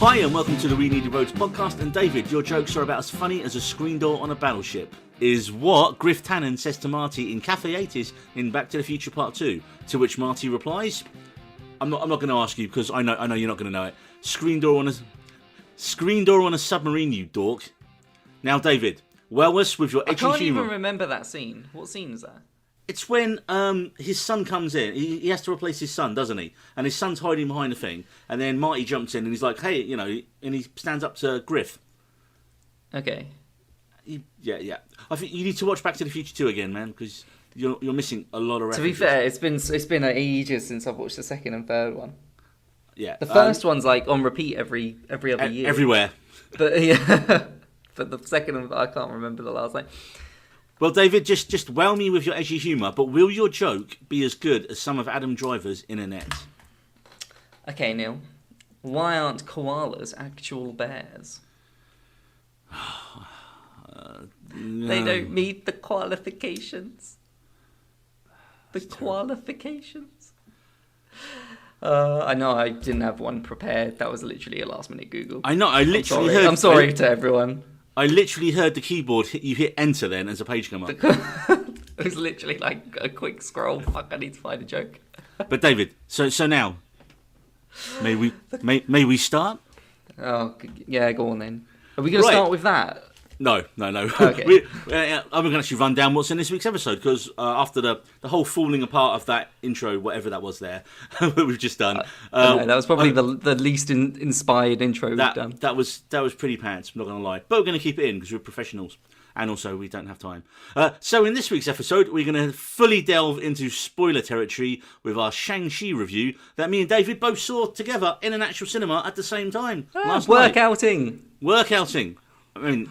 Hi and welcome to the We Needed Roads podcast. And David, your jokes are about as funny as a screen door on a battleship. Is what Griff Tannen says to Marty in Cafe 80s in Back to the Future Part 2. To which Marty replies, I'm not going to ask you because I know you're not going to know it. Screen door on a submarine, you dork. Now, David, well us with your edgy humour. I can't even remember that scene. What scene is that? It's when his son comes in. He has to replace his son, doesn't he? And his son's hiding behind a thing. And then Marty jumps in and he's like, hey, you know, and he stands up to Griff. Okay. Yeah. I think you need to watch Back to the Future 2 again, man, because you're missing a lot of references. To be fair, it's been ages since I've watched the second and third one. Yeah. The first one's like on repeat every other year. Everywhere. But yeah, but the second one, I can't remember the last name. Well, David, just wow me with your edgy humour, but will your joke be as good as some of Adam Driver's in Annette? Okay, Neil. Why aren't koalas actual bears? No. They don't meet the qualifications. Qualifications? I know I didn't have one prepared. That was literally a last-minute Google. I know, I literally heard... I'm sorry to everyone. I literally heard the keyboard, you hit enter then as a page come up. It was literally like a quick scroll. Fuck, I need to find a joke. But David, so now, may we start? Oh, yeah, go on then. Are we going to start with that? No. Okay. I'm going to actually run down what's in this week's episode, because after the whole falling apart of that intro, whatever that was there, that we've just done. No, that was probably the least inspired intro we've done. That was pretty pants, I'm not going to lie. But we're going to keep it in, because we're professionals. And also, we don't have time. So in this week's episode, we're going to fully delve into spoiler territory with our Shang-Chi review that me and David both saw together in an actual cinema at the same time last night. Workouting. I mean...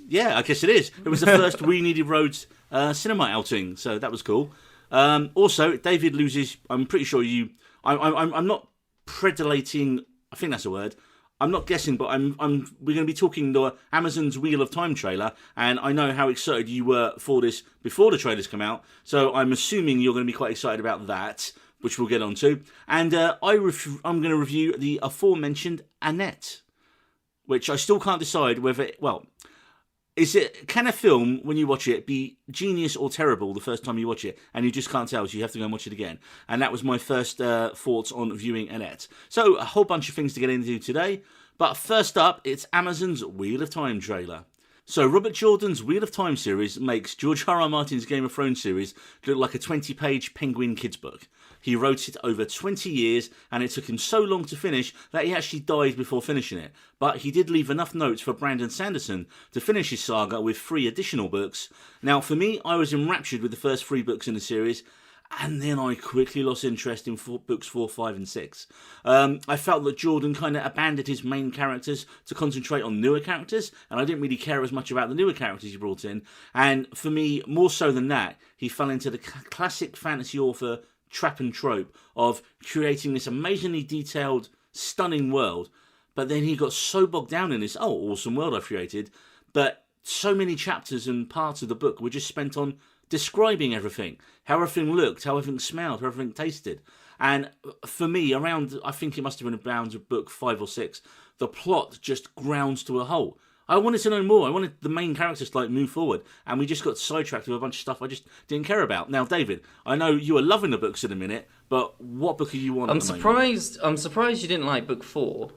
Yeah, I guess it is. It was the first We Needed Roads cinema outing, so that was cool. Also, David loses. I'm pretty sure you. I'm not predilating. I think that's a word. I'm not guessing, but we're going to be talking the Amazon's Wheel of Time trailer, and I know how excited you were for this before the trailers come out. So I'm assuming you're going to be quite excited about that, which we'll get onto. And I'm going to review the aforementioned Annette, which I still can't decide whether. Can a film, when you watch it, be genius or terrible the first time you watch it, and you just can't tell, so you have to go and watch it again? And that was my first thoughts on viewing Annette. So, a whole bunch of things to get into today, but first up, it's Amazon's Wheel of Time trailer. So, Robert Jordan's Wheel of Time series makes George R.R. Martin's Game of Thrones series look like a 20-page Penguin kids book. He wrote it over 20 years, and it took him so long to finish that he actually died before finishing it. But he did leave enough notes for Brandon Sanderson to finish his saga with 3 additional books. Now, for me, I was enraptured with the first 3 books in the series, and then I quickly lost interest in books 4, 5, and 6. I felt that Jordan kind of abandoned his main characters to concentrate on newer characters, and I didn't really care as much about the newer characters he brought in. And for me, more so than that, he fell into the classic fantasy author trap and trope of creating this amazingly detailed, stunning world, but then he got so bogged down in this, awesome world I've created, but so many chapters and parts of the book were just spent on describing everything, how everything looked, how everything smelled, how everything tasted. And for me, I think it must have been around book 5 or 6, the plot just grounds to a halt. I wanted to know more. I wanted the main characters to move forward, and we just got sidetracked with a bunch of stuff I just didn't care about. Now, David, I know you are loving the books in a minute, but what book are you on? I'm surprised you didn't like book 4.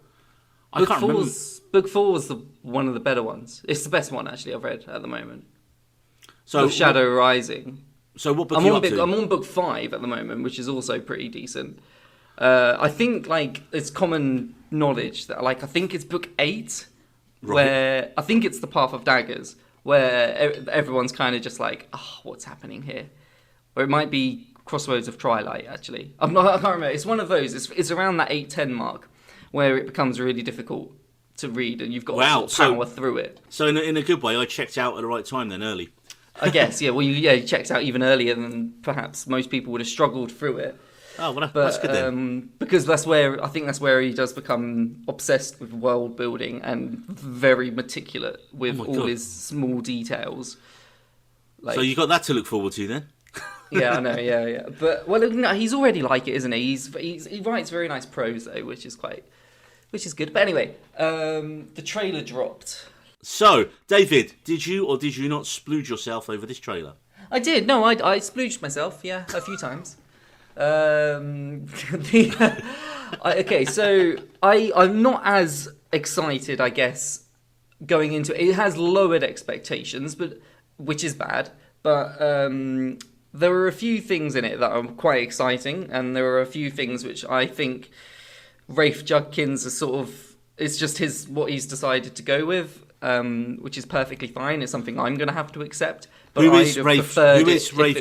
I can't remember. Book 4 was one of the better ones. It's the best one actually I've read at the moment. So Shadow Rising. So what book are you up to? I'm on book 5 at the moment, which is also pretty decent. I think it's common knowledge that I think it's book 8. Right. Where I think it's the Path of Daggers, where everyone's kind of just what's happening here? Or it might be Crossroads of Twilight, actually. I can't remember. It's one of those. It's around that 8-10 mark, where it becomes really difficult to read, and you've got to power through it. So in a good way, I checked out at the right time then, early. I guess, yeah. Well, you checked out even earlier than perhaps most people would have struggled through it. Oh, well, that's good then. Because that's where he does become obsessed with world building and very meticulous with all his small details. So you got that to look forward to then? Yeah, I know, yeah. But he's already like it, isn't he? He writes very nice prose though, which is quite which is good. But anyway, the trailer dropped. So, David, did you or did you not splooge yourself over this trailer? I did. No, I splooged myself. Yeah, a few times. Okay, so I'm not as excited, I guess, going into it. It has lowered expectations, but which is bad. But there are a few things in it that are quite exciting, and there are a few things which I think Rafe Judkins is sort of, it's just what he's decided to go with. Which is perfectly fine. It's something I'm going to have to accept. But Who is Rafe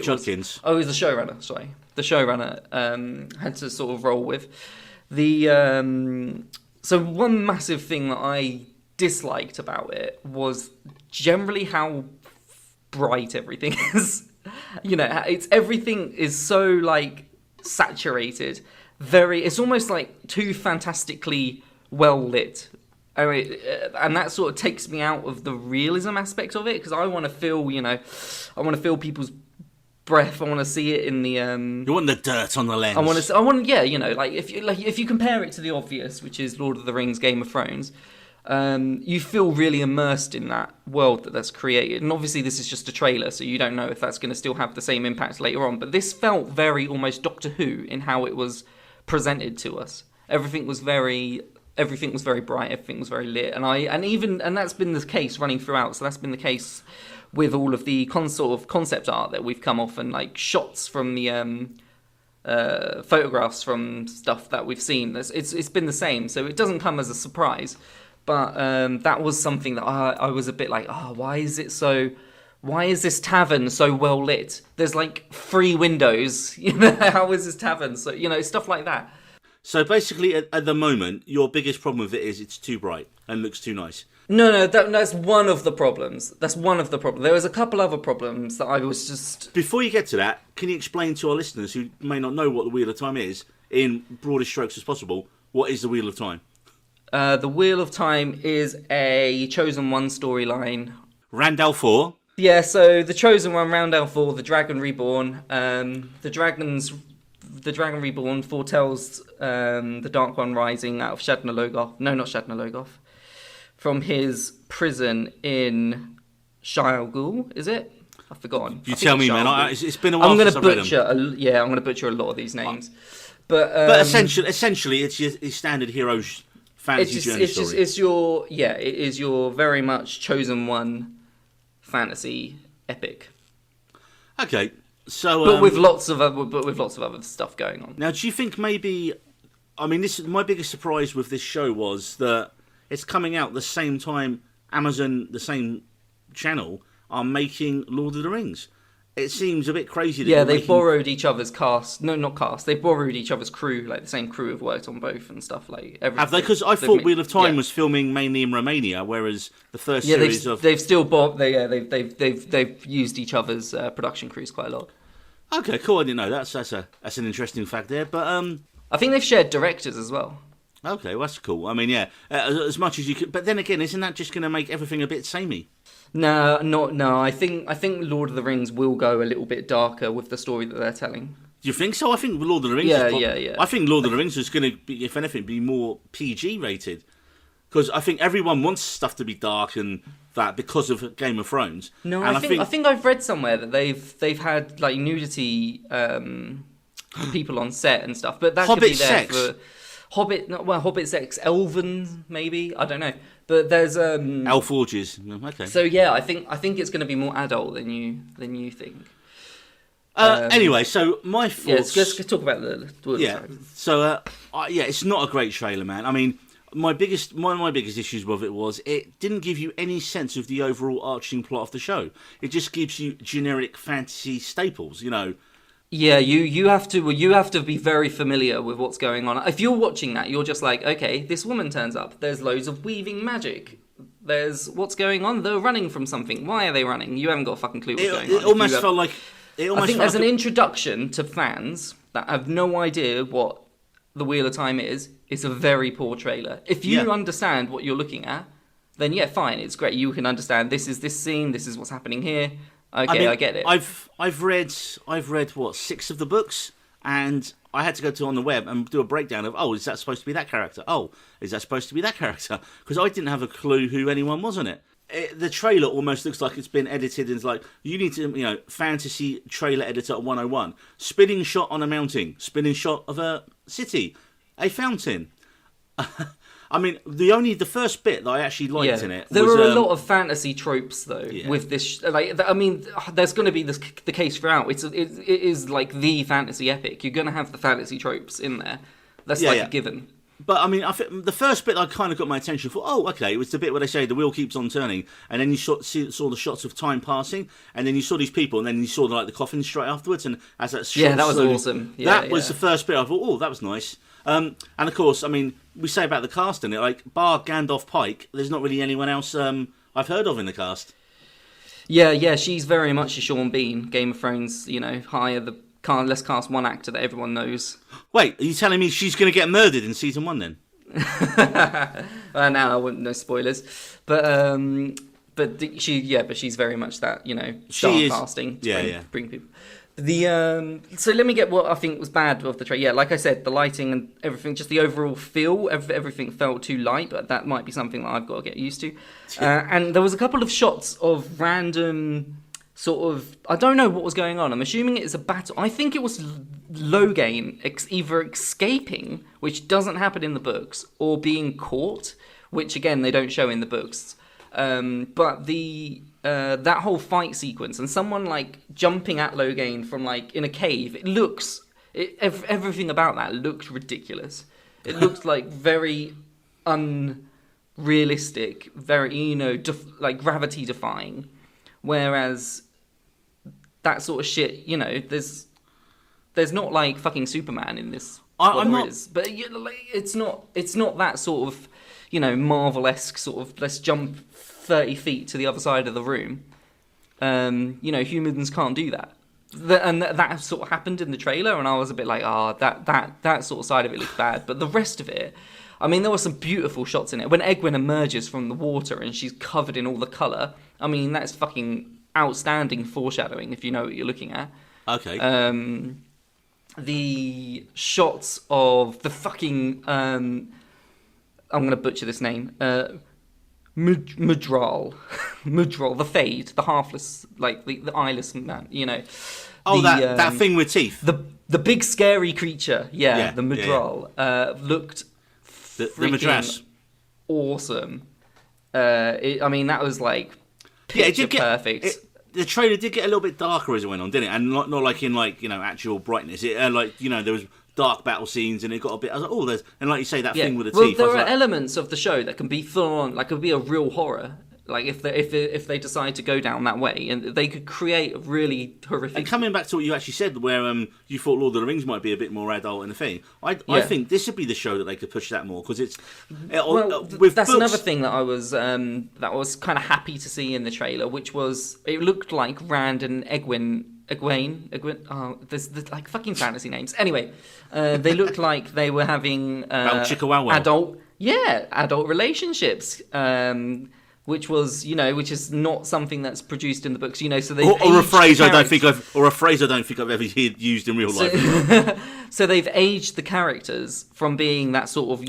Judkins? Oh, he's the showrunner. Sorry, the showrunner had to sort of roll with the. So one massive thing that I disliked about it was generally how bright everything is. Everything is so like saturated. It's almost like too fantastically well lit. I mean, and that sort of takes me out of the realism aspect of it, because I want to feel, I want to feel people's breath. I want to see it in the. You want the dirt on the lens. If you compare it to the obvious, which is Lord of the Rings, Game of Thrones, you feel really immersed in that world that's created. And obviously, this is just a trailer, so you don't know if that's going to still have the same impact later on. But this felt very almost Doctor Who in how it was presented to us. Everything was very bright, everything was very lit, and that's been the case running throughout. So that's been the case with all of the sort of concept art that we've come off, and like shots from the photographs from stuff that we've seen. It's been the same, so it doesn't come as a surprise. But that was something that I was a bit like, why is this tavern so well lit? There's like 3 windows. How is this tavern so? Stuff like that. So basically, at the moment, your biggest problem with it is it's too bright and looks too nice. No, that's one of the problems. There was a couple other problems that I was just... Before you get to that, can you explain to our listeners who may not know what the Wheel of Time is, in broadest strokes as possible, what is the Wheel of Time? The Wheel of Time is a Chosen One storyline. Randall 4? Yeah, so the Chosen One, Randall 4, the Dragon Reborn. The Dragon Reborn foretells the Dark One rising out of Shadna Logoth. No, not Shadna Logoth. From his prison in Shire Ghul, is it? I've forgotten. You tell me, man. It's been a while since I've read them. I'm going to butcher a lot of these names. But essentially, it's your standard hero's fantasy journey story. It is your very much Chosen One fantasy epic. Okay. So, but with lots of other stuff going on. Now, do you think maybe? I mean, my biggest surprise with this show was that it's coming out the same time Amazon, the same channel, are making Lord of the Rings. It seems a bit crazy. They've borrowed each other's cast. No, not cast. They've borrowed each other's crew. Like the same crew have worked on both and stuff. Like everything. Have they? Because I thought Wheel of Time was filming mainly in Romania, whereas the first series they've still bought. They've used each other's production crews quite a lot. Okay, cool. I didn't know that. That's an interesting fact there. But I think they've shared directors as well. Okay, well, that's cool. I mean, yeah, as much as you could. But then again, isn't that just going to make everything a bit samey? No. I think Lord of the Rings will go a little bit darker with the story that they're telling. Do you think so? I think Lord of the Rings. Yeah. I think Lord of the Rings is going to be, if anything, be more PG rated, because I think everyone wants stuff to be dark and that because of Game of Thrones. No, and I think I've read somewhere that they've had like nudity people on set and stuff, but that Hobbit could be there sex. for Hobbit sex, Elven maybe, I don't know. But there's elf orgies. Okay. So yeah, I think it's going to be more adult than you think. Anyway, so my thoughts. Yeah, let's talk about the So it's not a great trailer, man. I mean, one of my biggest issues with it was it didn't give you any sense of the overall arching plot of the show. It just gives you generic fantasy staples, Yeah, you have to be very familiar with what's going on. If you're watching that, you're just like, okay, this woman turns up. There's loads of weaving magic. There's what's going on. They're running from something. Why are they running? You haven't got a fucking clue what's going on. It almost felt like. I think as an introduction to fans that have no idea what the Wheel of Time is, it's a very poor trailer. If you understand what you're looking at, then yeah, fine, it's great. You can understand this is this scene. This is what's happening here. Okay, I get it. I've read what 6 of the books, and I had to go to on the web and do a breakdown of, is that supposed to be that character? Oh, is that supposed to be that character? Because I didn't have a clue who anyone was on it. The trailer almost looks like it's been edited and it's like, you need to, fantasy trailer editor 101. Spinning shot on a mountain. Spinning shot of a city. A fountain. I mean, the first bit that I actually liked in it. There were a lot of fantasy tropes though with this. There's going to be the case throughout. It is like the fantasy epic. You're going to have the fantasy tropes in there. That's a given. But I mean, I think the first bit I kind of got my attention for. Oh, okay, it was the bit where they say the wheel keeps on turning, and then you saw the shots of time passing, and then you saw these people, and then you saw the coffin straight afterwards, and as that shot that was awesome. That was the first bit. I thought, oh, that was nice. And of course, I mean, we say about the cast in it, like bar Gandalf Pike, there's not really anyone else I've heard of in the cast. Yeah, she's very much a Sean Bean, Game of Thrones. Let's cast one actor that everyone knows. Wait, are you telling me she's going to get murdered in season 1 then? Now I wouldn't know spoilers, but she's very much that star casting. Bring people. So let me get what I think was bad of the trailer. Yeah, like I said, the lighting and everything, just the overall feel, everything felt too light, but that might be something that I've got to get used to. And there was a couple of shots of random sort of, I don't know what was going on. I'm assuming it's a battle. I think it was Logain either escaping, which doesn't happen in the books, or being caught, which again they don't show in the books. But that whole fight sequence and someone jumping at Logain from in a cave, everything about that looked ridiculous. It looked very unrealistic, very gravity defying. Whereas that sort of shit, there's not fucking Superman in this. But it's not that sort of Marvel-esque sort of let's jump 30 feet to the other side of the room. Humans can't do that. That sort of happened in the trailer, and I was a bit like, that sort of side of it looks bad. But the rest of it, I mean, there were some beautiful shots in it. When Egwene emerges from the water and she's covered in all the colour, I mean, that's fucking outstanding foreshadowing if you know what you're looking at. Okay. The shots of the fucking... I'm going to butcher this name. Mudral, the Fade, the Halfless, the eyeless man, that thing with teeth. The big scary creature, the Mudral, looked the Madras. Awesome. That was picture perfect. The trailer did get a little bit darker as it went on, didn't it? And not in actual brightness. It there was dark battle scenes, and it got a bit. I was like, and like you say, that thing with the teeth. Well, there are elements of the show that can be full on, could be a real horror. If they decide to go down that way, and they could create a really horrific. And coming back to what you actually said, where you thought Lord of the Rings might be a bit more adult in the thing, I think this would be the show that they could push that more, because it's. With that's books, another thing that I was kind of happy to see in the trailer, which was it looked like Rand and Egwene. Oh, there's fucking fantasy names. Anyway, they looked like they were having adult relationships. Which is not something that's produced in the books, so they or a phrase I don't think I've ever used in real life. So they've aged the characters from being that sort of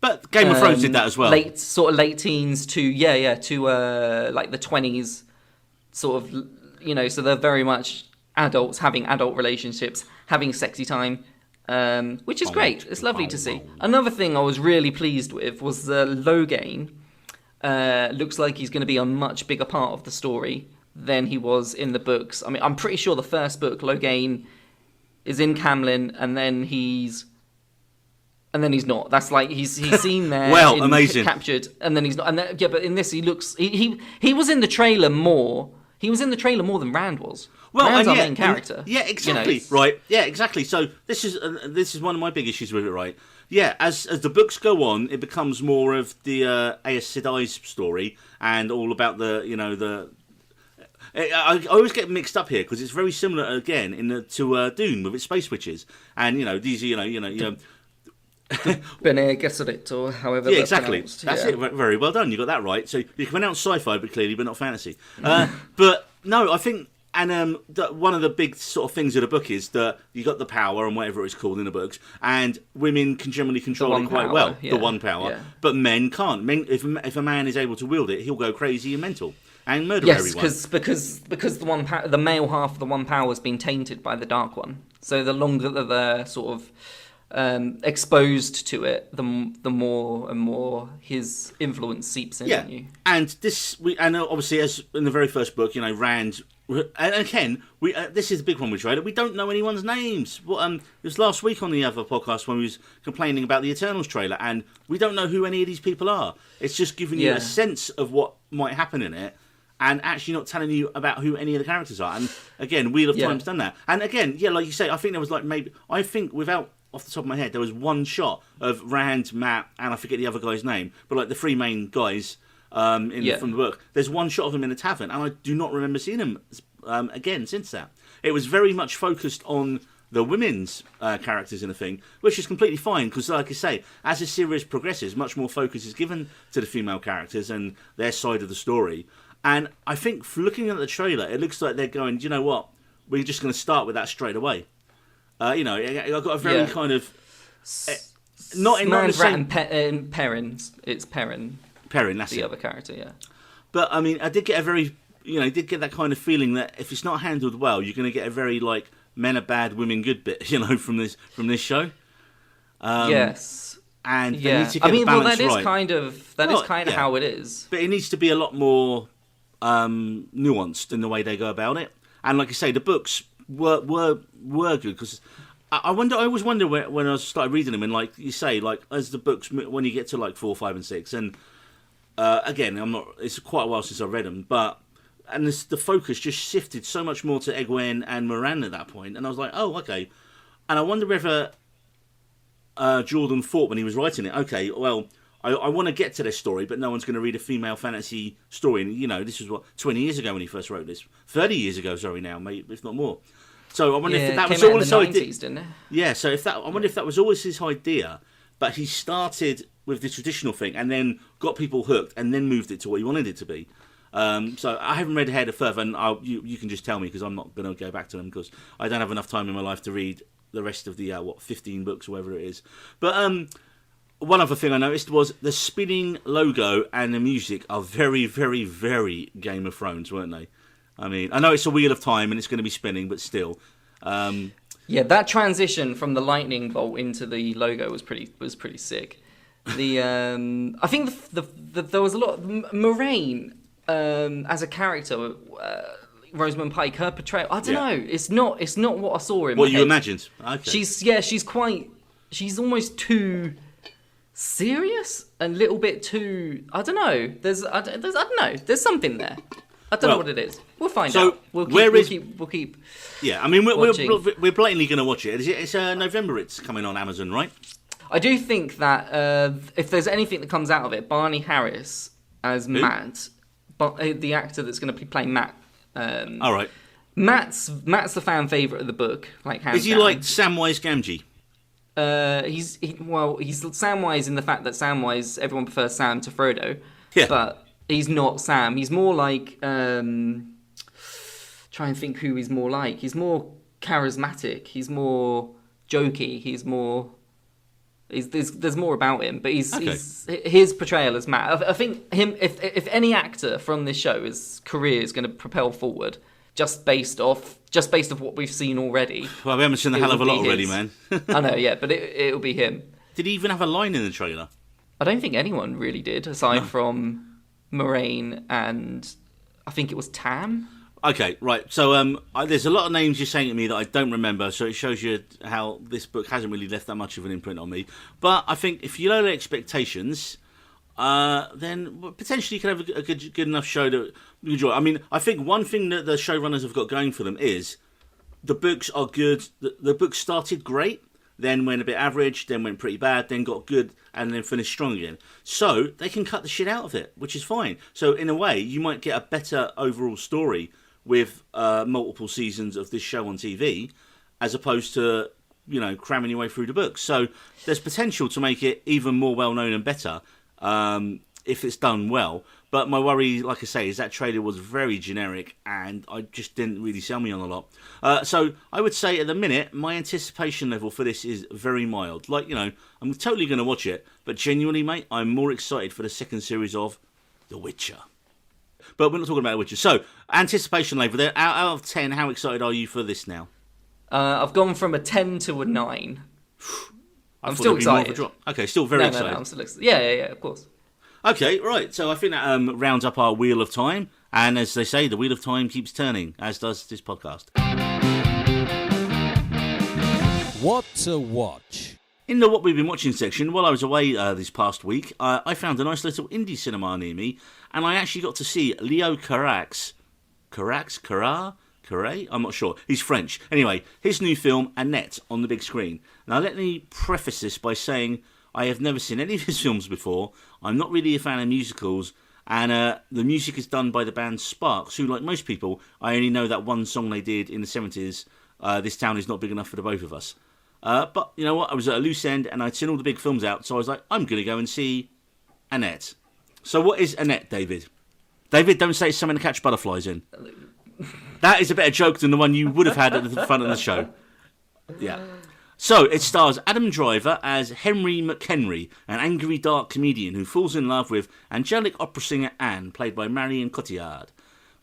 But Game of Thrones did that as well. Late teens to the 20s, sort of so they're very much adults having adult relationships, having sexy time, which is great. It's lovely to see. Another thing I was really pleased with was the Logain. Looks like he's going to be a much bigger part of the story than he was in the books. I mean, I'm pretty sure the first book, Logain, is in Camlin, and then he's not. That's he's seen there. Well, amazing. Captured, and then he's not. But in this, he looks. He was in the trailer more. He was in the trailer more than Rand was. Well, Rand's our main character. Yeah, exactly. Right. Yeah, exactly. So this is one of my big issues with it. Right. Yeah, as the books go on, it becomes more of the Aes Sedai's story and all about I always get mixed up here because it's very similar again to Dune with its space witches, and these Bene Gesserit or however. Yeah, exactly. That's it. Very well done. You got that right. So you can pronounce sci-fi, but clearly, but not fantasy. But no, I think one of the big sort of things of the book is that you got the power and whatever it's called in the books, and women can generally control it quite well. Yeah. The one power, but men can't. Men, if a man is able to wield it, he'll go crazy and mental and murder everyone. Yes, because the male half of the one power has been tainted by the dark one. So the longer that they're sort of exposed to it, the more and more his influence seeps in on you. And obviously, as in the very first book, Rand. And again, this is the big one we tried. We don't know anyone's names. It was last week on the other podcast when we was complaining about the Eternals trailer, and we don't know who any of these people are. It's just giving you a sense of what might happen in it, and actually not telling you about who any of the characters are. And again, Wheel of Time's done that. And again, like you say, I think there was without off the top of my head, there was one shot of Rand, Matt, and I forget the other guy's name, but like the three main guys from the book. There's one shot of them in a tavern, and I do not remember seeing them again since that. It was very much focused on the women's characters in the thing, which is completely fine, because like I say, as the series progresses, much more focus is given to the female characters and their side of the story. And I think, looking at the trailer, it looks like they're going, you know what, we're just going to start with that straight away. I got a very kind of not in the same. Perrin, it's Perrin. Perrin, that's the other character, yeah. But I mean, I did get a very, did get that kind of feeling that if it's not handled well, you're going to get a very like men are bad, women good bit, from this show. Yes. And they need to get the balance right. That is kind of how it is. But it needs to be a lot more nuanced in the way they go about it. And like I say, the books were good, because I always wonder when I started reading them, and like you say, like as the books, when you get to like 4, 5, and 6, and again, it's quite a while since I read them, and the focus just shifted so much more to Egwene and Moran at that point, and I was like, oh, okay. And I wonder whether Jordan thought when he was writing it, okay, well, I want to get to this story, but no one's going to read a female fantasy story. And, this was 20 years ago when he first wrote this. 30 years ago, sorry, now, maybe, if not more. So I wonder if that was always his idea. Didn't it? Yeah, so I wonder if that was always his idea, but he started with the traditional thing and then got people hooked and then moved it to what he wanted it to be. So I haven't read ahead further, and you can just tell me, because I'm not going to go back to them, because I don't have enough time in my life to read the rest of the 15 books or whatever it is. But one other thing I noticed was the spinning logo and the music are very, very, very Game of Thrones, weren't they? I mean, I know it's a Wheel of Time and it's going to be spinning, but still. That transition from the lightning bolt into the logo was pretty sick. I think there was a lot. Moraine as a character, Rosamund Pike, her portrayal. I don't know. It's not what I saw in. What my you head. imagined? Okay. She's almost too serious and a little bit too. I don't know. I don't know. There's something there. I don't know what it is. We'll find out. We'll keep. Yeah, I mean, we're blatantly going to watch it. It's November. It's coming on Amazon, right? I do think that if there's anything that comes out of it, Barney Harris as Matt, the actor that's going to be playing Matt. All right. Matt's the fan favorite of the book. Is he like Samwise Gamgee? He's Samwise in the fact that Samwise, everyone prefers Sam to Frodo. Yeah. But he's not Sam. He's more like try and think who he's more like. He's more charismatic. He's more jokey. He's more. There's more about him, but he's his portrayal as Matt. I think him. If any actor from this show, his career is going to propel forward, just based off what we've seen already. Well, we haven't seen a hell of a lot already, man. I know, yeah, but it'll be him. Did he even have a line in the trailer? I don't think anyone really did, aside from Moraine and I think it was Tam. Okay, right. So there's a lot of names you're saying to me that I don't remember, so it shows you how this book hasn't really left that much of an imprint on me. But I think if you lower the expectations, then potentially you can have a good enough show to enjoy. I mean, I think one thing that the showrunners have got going for them is the books are good. The book started great, then went a bit average, then went pretty bad, then got good, and then finished strong again. So they can cut the shit out of it, which is fine. So in a way, you might get a better overall story with multiple seasons of this show on TV, as opposed to, cramming your way through the books. So there's potential to make it even more well-known and better if it's done well. But my worry, like I say, is that trailer was very generic and I just didn't really sell me on a lot. So I would say at the minute, my anticipation level for this is very mild. Like, I'm totally going to watch it, but genuinely, mate, I'm more excited for the second series of The Witcher. But we're not talking about The Witcher. So, anticipation level there. Out of 10, how excited are you for this now? I've gone from a 10 to a 9. I'm still there'd be more of a excited. drop. Okay, still very excited. No, I'm still excited. Yeah, of course. Okay, right. So I think that rounds up our Wheel of Time. And as they say, the Wheel of Time keeps turning, as does this podcast. What to watch? In the What We've Been Watching section, while I was away this past week, I found a nice little indie cinema near me, and I actually got to see Leo Carax. Carré? I'm not sure. He's French. Anyway, his new film, Annette, on the big screen. Now, let me preface this by saying I have never seen any of his films before. I'm not really a fan of musicals, and the music is done by the band Sparks, who, like most people, I only know that one song they did in the 70s, This Town Is Not Big Enough for the Both of Us. But, you know what, I was at a loose end, and I'd seen all the big films out, so I was like, I'm going to go and see Annette. So what is Annette, David? David, don't say it's something to catch butterflies in. That is a better joke than the one you would have had at the front of the show. Yeah. So, it stars Adam Driver as Henry McHenry, an angry dark comedian who falls in love with angelic opera singer Anne, played by Marion Cotillard.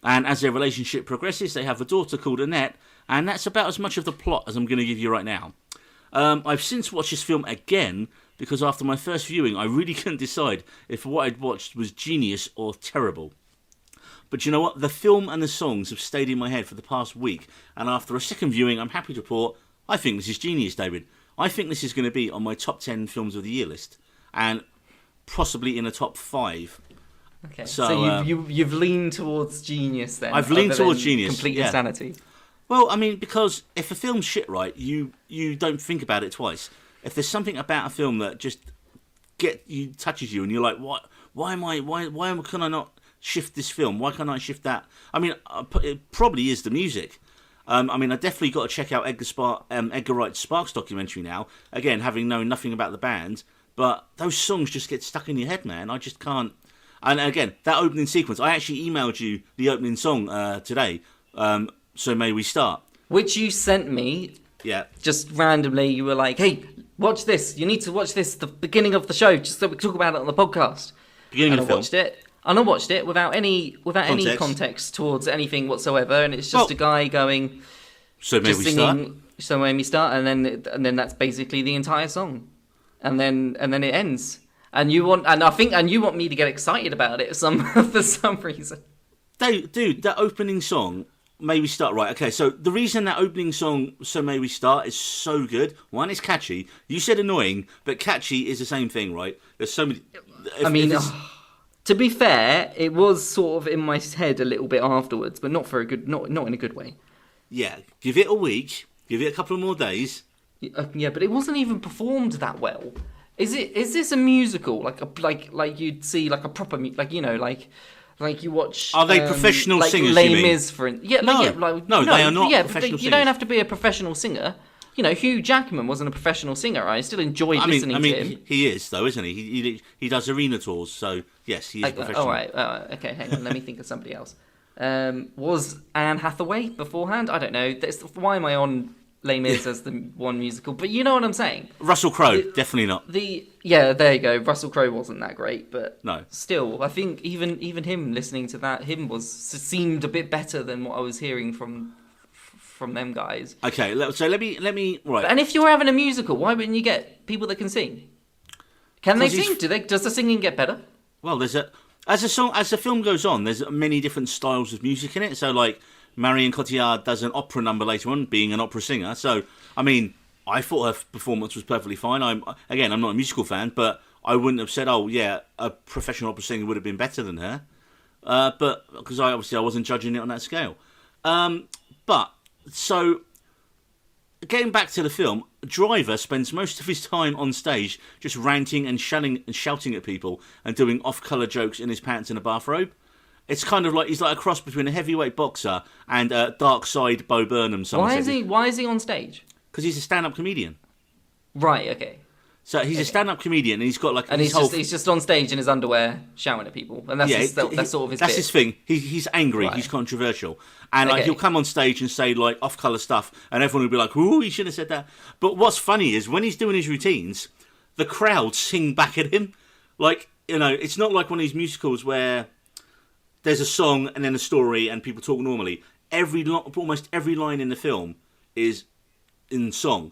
And as their relationship progresses, they have a daughter called Annette, and that's about as much of the plot as I'm going to give you right now. I've since watched this film again, because after my first viewing, I really couldn't decide if what I'd watched was genius or terrible. But you know what? The film and the songs have stayed in my head for the past week, and after a second viewing, I'm happy to report I think this is genius, David. I think this is going to be on my top 10 films of the year list, and possibly in the top 5. Okay, so you've leaned towards genius then. I've leaned towards genius. Complete insanity. Well, I mean, because if a film's shit, right, you don't think about it twice. If there's something about a film that just touches you, and you're like, what? Why can I not shift this film? Why can't I shift that? I mean, it probably is the music. I mean, I definitely got to check out Edgar Wright's Sparks documentary now. Again, having known nothing about the band, but those songs just get stuck in your head, man. I just can't. And again, that opening sequence, I actually emailed you the opening song today. So May We Start, which you sent me. Yeah. Just randomly, you were like, "Hey, watch this. You need to watch this. The beginning of the show, just so we can talk about it on the podcast." Beginning of the film. Watched it. And I watched it without any context towards anything whatsoever, and it's just a guy going, "So May We Start." So May We Start, and then that's basically the entire song, and then it ends. And you want me to get excited about it for some reason. Dude, that opening song, May We Start, right? Okay, so the reason that opening song, So May We Start, is so good. One, it's catchy. You said annoying, but catchy is the same thing, right? There's so many. To be fair, it was sort of in my head a little bit afterwards, but not in a good way. Yeah, give it a week, give it a couple of more days. Yeah, but it wasn't even performed that well. Is this a musical like you'd see like a proper like you watch? Are they professional singers? Les you mean? Mis, for instance. No, they are not professional singers. You don't have to be a professional singer. You know, Hugh Jackman wasn't a professional singer. I still enjoyed listening to him. He is, though, isn't he? He does arena tours, so yes, he is professional. All right, okay, hang on, let me think of somebody else. Was Anne Hathaway beforehand? I don't know. Why am I on Les Mis as the one musical? But you know what I'm saying. Russell Crowe, definitely not. There you go. Russell Crowe wasn't that great, but no. Still, I think even him listening to that, seemed a bit better than what I was hearing from them guys. Okay, so let me right. And if you're having a musical, why wouldn't you get people that can sing? Can they sing? Does the singing get better? Well, as the film goes on, there's many different styles of music in it. So, like, Marion Cotillard does an opera number later on, being an opera singer. So, I mean, I thought her performance was perfectly fine. I'm not a musical fan, but I wouldn't have said, oh yeah, a professional opera singer would have been better than her. But because I wasn't judging it on that scale. So, getting back to the film, Driver spends most of his time on stage just ranting and shouting at people and doing off-colour jokes in his pants in a bathrobe. It's kind of like he's like a cross between a heavyweight boxer and Dark Side Bo Burnham. Why is he on stage? Because he's a stand-up comedian. Right. Okay. So he's a stand-up comedian, and he's got like And his he's just on stage in his underwear shouting at people, and that's that's sort of his. That's bit. his thing. He's angry. Right. He's controversial, and like Okay. he'll come on stage and say like off-color stuff, and everyone will be like, "Ooh, he shouldn't have said that." But what's funny is when he's doing his routines, the crowd sing back at him. Like, you know, it's not like one of these musicals where there's a song and then a story and people talk normally. Almost every line in the film is in song.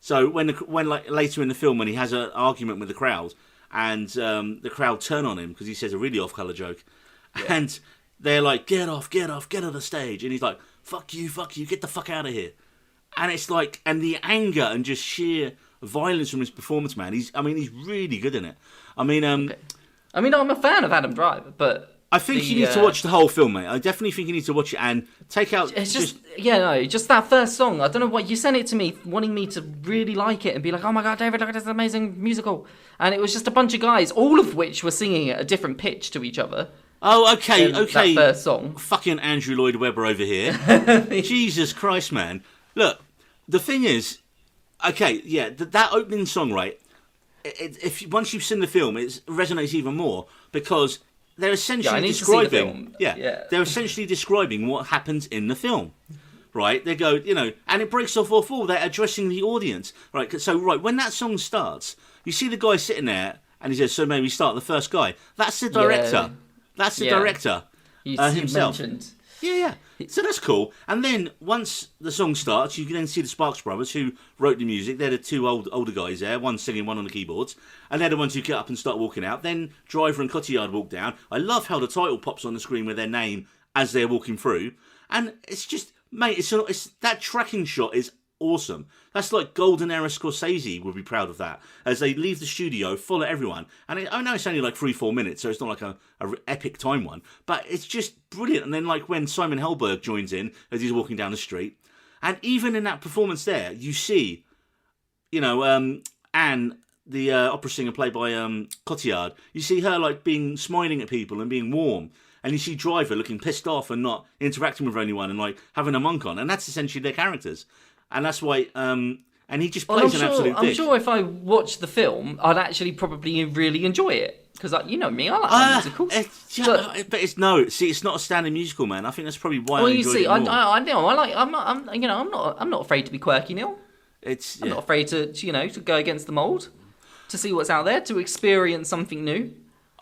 So when like later in the film when he has an argument with the crowd and the crowd turn on him because he says a really off-color joke, and they're like, get off the stage, and he's like, fuck you, get the fuck out of here. And it's like, and the anger and just sheer violence from his performance, man. He's really good in it. I mean, I'm a fan of Adam Driver, but I think you need to watch the whole film, mate. I definitely think you need to watch it and take out. It's just that first song. I don't know what you sent it to me, wanting me to really like it and be like, "Oh my god, David, look at this amazing musical!" And it was just a bunch of guys, all of which were singing at a different pitch to each other. Oh, okay. That first song. Fucking Andrew Lloyd Webber over here. Jesus Christ, man. Look, the thing is, okay, yeah, that opening song, right? Once you've seen the film, it resonates even more because they're essentially describing. They're essentially describing what happens in the film, right? They go, you know, and it breaks off all. They're addressing the audience, right? So, right when that song starts, you see the guy sitting there, and he says, "So maybe start the first guy." That's the director. Yeah. That's the director himself. Mentioned. Yeah. So that's cool. And then once the song starts, you can then see the Sparks Brothers who wrote the music. They're the two older guys there, one singing, one on the keyboards. And they're the ones who get up and start walking out. Then Driver and Cotillard walk down. I love how the title pops on the screen with their name as they're walking through. And it's just, mate, it's that tracking shot is awesome. That's like golden era Scorsese would be proud of that. As they leave the studio, follow everyone. And I know it's only like 3-4 minutes, so it's not like a epic time one. But it's just brilliant. And then like when Simon Helberg joins in as he's walking down the street. And even in that performance there, you see, you know, Anne, the opera singer played by Cotillard, you see her like smiling at people and being warm. And you see Driver looking pissed off and not interacting with anyone and like having a monk on. And that's essentially their characters. And that's why, and he just plays an absolute dick. I'm sure if I watched the film, I'd actually probably really enjoy it. Because, you know me, I like musicals. But it's not a standard musical, man. I think that's probably why I enjoyed it more. I'm not afraid to be quirky, Neil. I'm not afraid to go against the mould, to see what's out there, to experience something new.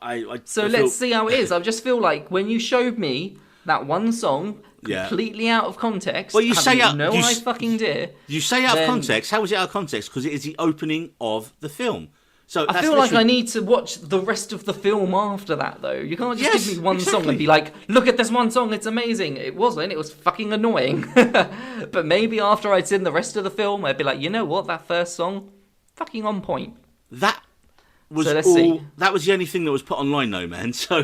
Let's see how it is. I just feel like when you showed me that one song completely out of context, well, you say out no fucking idea. You say out of context. How is it out of context? Because it is the opening of the film. So I feel like I need to watch the rest of the film after that, though. You can't just give me one song and be like, "Look at this one song, it's amazing." It wasn't. It was fucking annoying. But maybe after I'd seen the rest of the film, I'd be like, you know what? That first song, fucking on point. That was That was the only thing that was put online, though, man. So.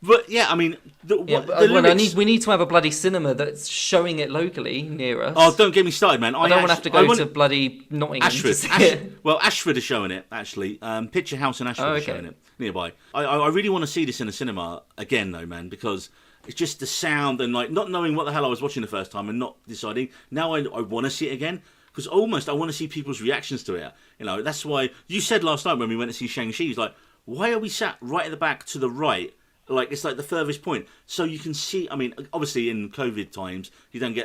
But yeah, I mean, we need to have a bloody cinema that's showing it locally near us. Oh, don't get me started, man. I don't want to have to go to bloody Nottingham to see it. Well, Ashford are showing it, actually. Picture House in Ashford are showing it nearby. I really want to see this in a cinema again, though, man, because it's just the sound and like not knowing what the hell I was watching the first time and not deciding. Now I want to see it again. Because almost I want to see people's reactions to it. You know, that's why you said last night when we went to see Shang-Chi, he's like, why are we sat right at the back to the right? Like it's like the furthest point, so you can see. I mean, obviously in COVID times, you don't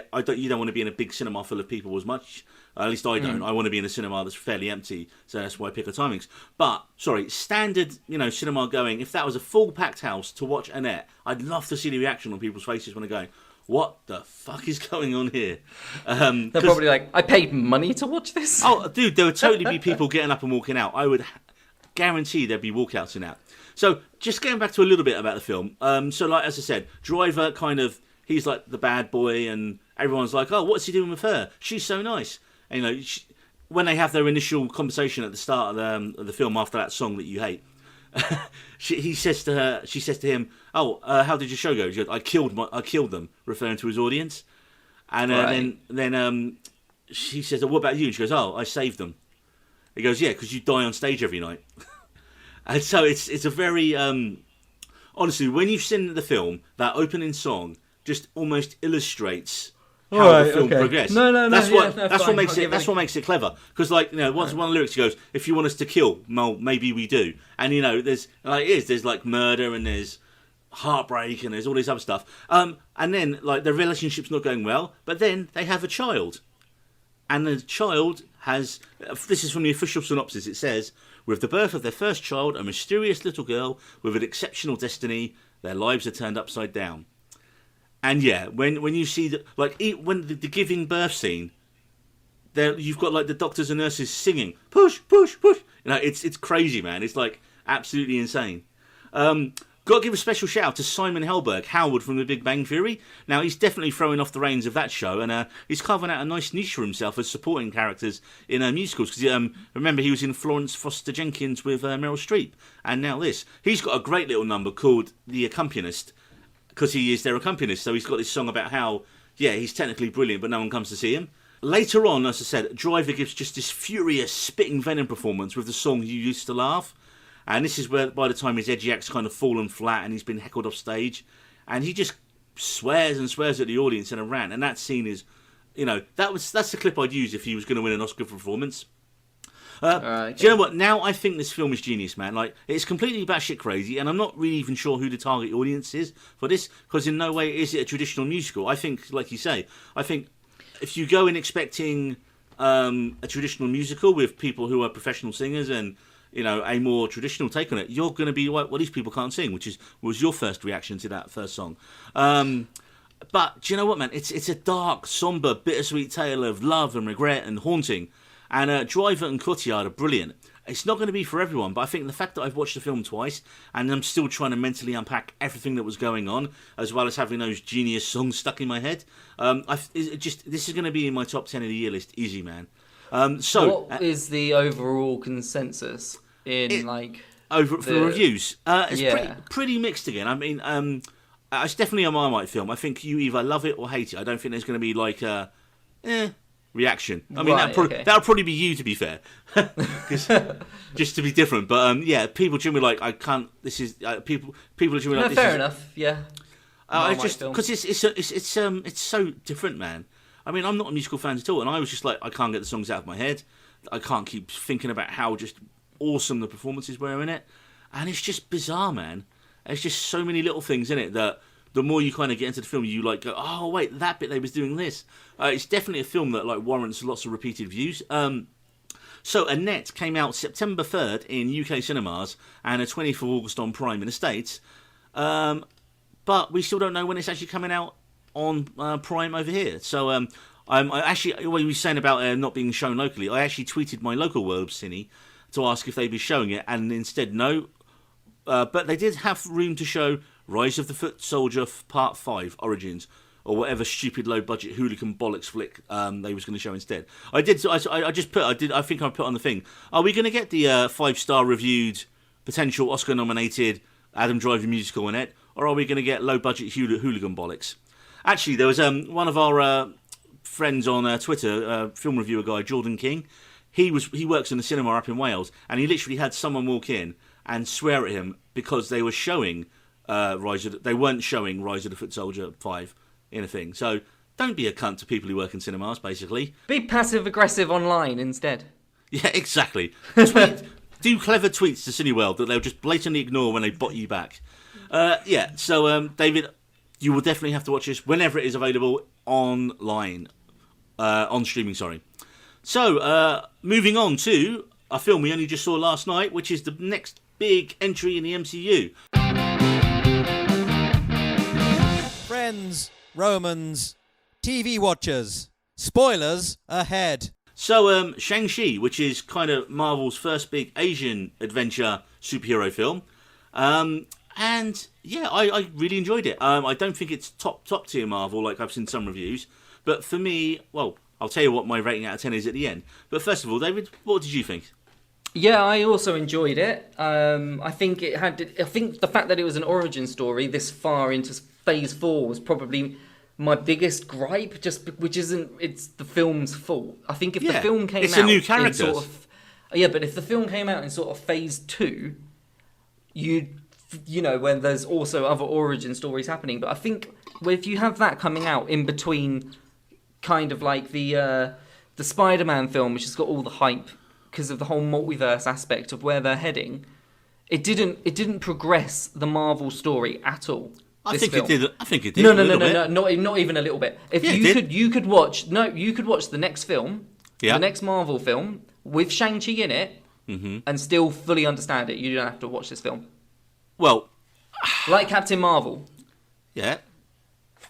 want to be in a big cinema full of people as much. At least I don't. I want to be in a cinema that's fairly empty, so that's why I pick the timings. But standard, cinema going. If that was a full packed house to watch Annette, I'd love to see the reaction on people's faces when they're going, "What the fuck is going on here?" They're probably like, "I paid money to watch this." Oh, dude, there would totally be people getting up and walking out. I would guarantee there'd be walkouts in that. So, just getting back to a little bit about the film. So, like as I said, Driver he's like the bad boy, and everyone's like, "Oh, what's he doing with her? She's so nice." And, when they have their initial conversation at the start of the film after that song that you hate, she says to him, "Oh, how did your show go?" She goes, "I killed them," referring to his audience. And then she says, "Oh, what about you?" And she goes, "Oh, I saved them." He goes, "Yeah, because you die on stage every night." And so it's a very honestly, when you've seen the film, that opening song just almost illustrates how Right, the film okay. progressed. No, That's yeah, what no, that's fine. what makes I'll it give that's it what makes it clever. Because like one of the lyrics goes, "If you want us to kill, well, maybe we do." And there's like murder and there's heartbreak and there's all this other stuff. And then like the relationship's not going well, but then they have a child. And the child has, this is from the official synopsis, it says, with the birth of their first child, a mysterious little girl with an exceptional destiny, their lives are turned upside down. And yeah, when you see, when the giving birth scene, there you've got like the doctors and nurses singing, push, push, push. It's crazy, man. It's like absolutely insane. Got to give a special shout out to Simon Helberg, Howard from The Big Bang Theory. Now, he's definitely throwing off the reins of that show, and he's carving out a nice niche for himself as supporting characters in musicals. Because remember, he was in Florence Foster Jenkins with Meryl Streep, and now this. He's got a great little number called The Accompanist, because he is their accompanist. So he's got this song about how, yeah, he's technically brilliant, but no one comes to see him. Later on, as I said, Driver gives just this furious, spitting venom performance with the song You Used to Laugh. And this is where, by the time his edgy act's kind of fallen flat and he's been heckled off stage, and he just swears and swears at the audience in a rant. And that scene is, that's the clip I'd use if he was going to win an Oscar for performance. Okay. Do you know what? Now I think this film is genius, man. Like, it's completely batshit crazy, and I'm not really even sure who the target audience is for this, because in no way is it a traditional musical. I think, like you say, if you go in expecting a traditional musical with people who are professional singers and a more traditional take on it, you're going to be like, well, these people can't sing, which was your first reaction to that first song. But do you know what, man? It's a dark, somber, bittersweet tale of love and regret and haunting. And Driver and Cotillard are brilliant. It's not going to be for everyone, but I think the fact that I've watched the film twice and I'm still trying to mentally unpack everything that was going on, as well as having those genius songs stuck in my head, this is going to be in my top 10 of the year list, easy, man. What is the overall consensus in for reviews? It's pretty mixed again. I mean, it's definitely a Marmite film. I think you either love it or hate it. I don't think there's going to be like a reaction. I mean, that'll probably be you, to be fair, just to be different. But people generally like, I can't. This is people are generally like. Fair enough. Yeah. It's just because it's so different, man. I mean, I'm not a musical fan at all, and I was just like, I can't get the songs out of my head. I can't keep thinking about how just awesome the performances were in it. And it's just bizarre, man. There's just so many little things in it that the more you kind of get into the film, you like go, oh, wait, that bit they was doing this. It's definitely a film that like warrants lots of repeated views. So Annette came out September 3rd in UK cinemas and the 24th of August on Prime in the States. But we still don't know when it's actually coming out on Prime over here. So I actually, what you were saying about not being shown locally, I actually tweeted my local World Cine to ask if they'd be showing it, and instead no. But they did have room to show Rise of the Foot Soldier Part 5 Origins, or whatever stupid low budget hooligan bollocks flick they was going to show instead. I think I put on the thing, are we going to get the 5-star reviewed potential Oscar nominated Adam Driver musical Annette, or are we going to get low budget hooligan bollocks? Actually, there was one of our friends on Twitter, film reviewer guy Jordan King. He works in the cinema up in Wales, and he literally had someone walk in and swear at him because they were showing they weren't showing Rise of the Foot Soldier 5 in a thing. So don't be a cunt to people who work in cinemas, basically. Be passive aggressive online instead. Yeah, exactly. Do clever tweets to Cineworld that they'll just blatantly ignore when they bot you back. So David, you will definitely have to watch this whenever it is available online. On streaming, sorry. So, moving on to a film we only just saw last night, which is the next big entry in the MCU. Friends, Romans, TV watchers, spoilers ahead. So, Shang-Chi, which is kind of Marvel's first big Asian adventure superhero film. And yeah, I really enjoyed it. I don't think it's top tier Marvel like I've seen some reviews, but for me, well, I'll tell you what my rating out of 10 is at the end. But first of all, David, what did you think? Yeah, I also enjoyed it. I think the fact that it was an origin story this far into Phase 4 was probably my biggest gripe. It's the film's fault. I think if the film came out, it's a new character. But if the film came out in sort of Phase 2, when there's also other origin stories happening. But I think if you have that coming out in between kind of like the Spider-Man film, which has got all the hype because of the whole multiverse aspect of where they're heading. It didn't progress the Marvel story at all. I think it did. I think it did. No, not even a little bit. If you could watch the next film, the next Marvel film with Shang-Chi in it, and still fully understand it. You don't have to watch this film. Well, like Captain Marvel. Yeah.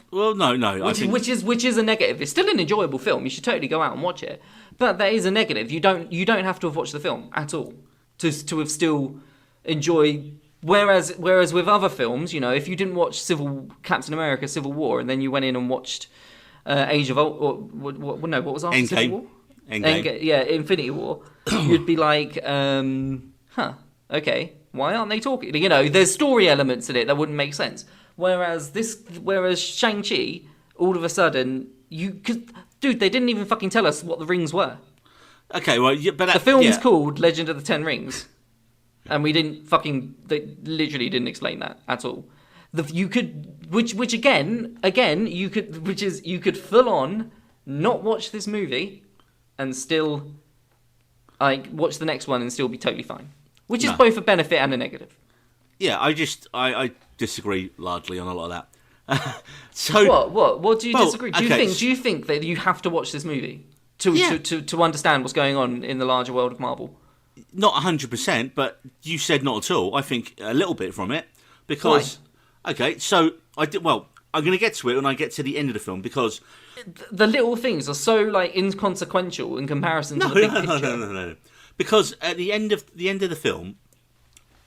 Well, no. Which is a negative. It's still an enjoyable film. You should totally go out and watch it. But there is a negative. You don't have to have watched the film at all to have still enjoyed. Whereas with other films, if you didn't watch Captain America: Civil War, and then you went in and watched Age of Ultron, what was after Endgame. Civil War? Endgame. Yeah, Infinity War. You'd be like, okay, why aren't they talking? There's story elements in it that wouldn't make sense. Whereas Shang-Chi, all of a sudden, they didn't even fucking tell us what the rings were. Okay, well, but the film's called Legend of the Ten Rings. And they literally didn't explain that at all. You could full on not watch this movie and still watch the next one and still be totally fine. Which is both a benefit and a negative. Yeah, I disagree largely on a lot of that. So what do you disagree? Do you think that you have to watch this movie to understand what's going on in the larger world of Marvel? Not 100%, but you said not at all. I think a little bit from it because okay, so I'm going to get to it when I get to the end of the film because the little things are so inconsequential in comparison to the big picture. No. Because at the end of the film,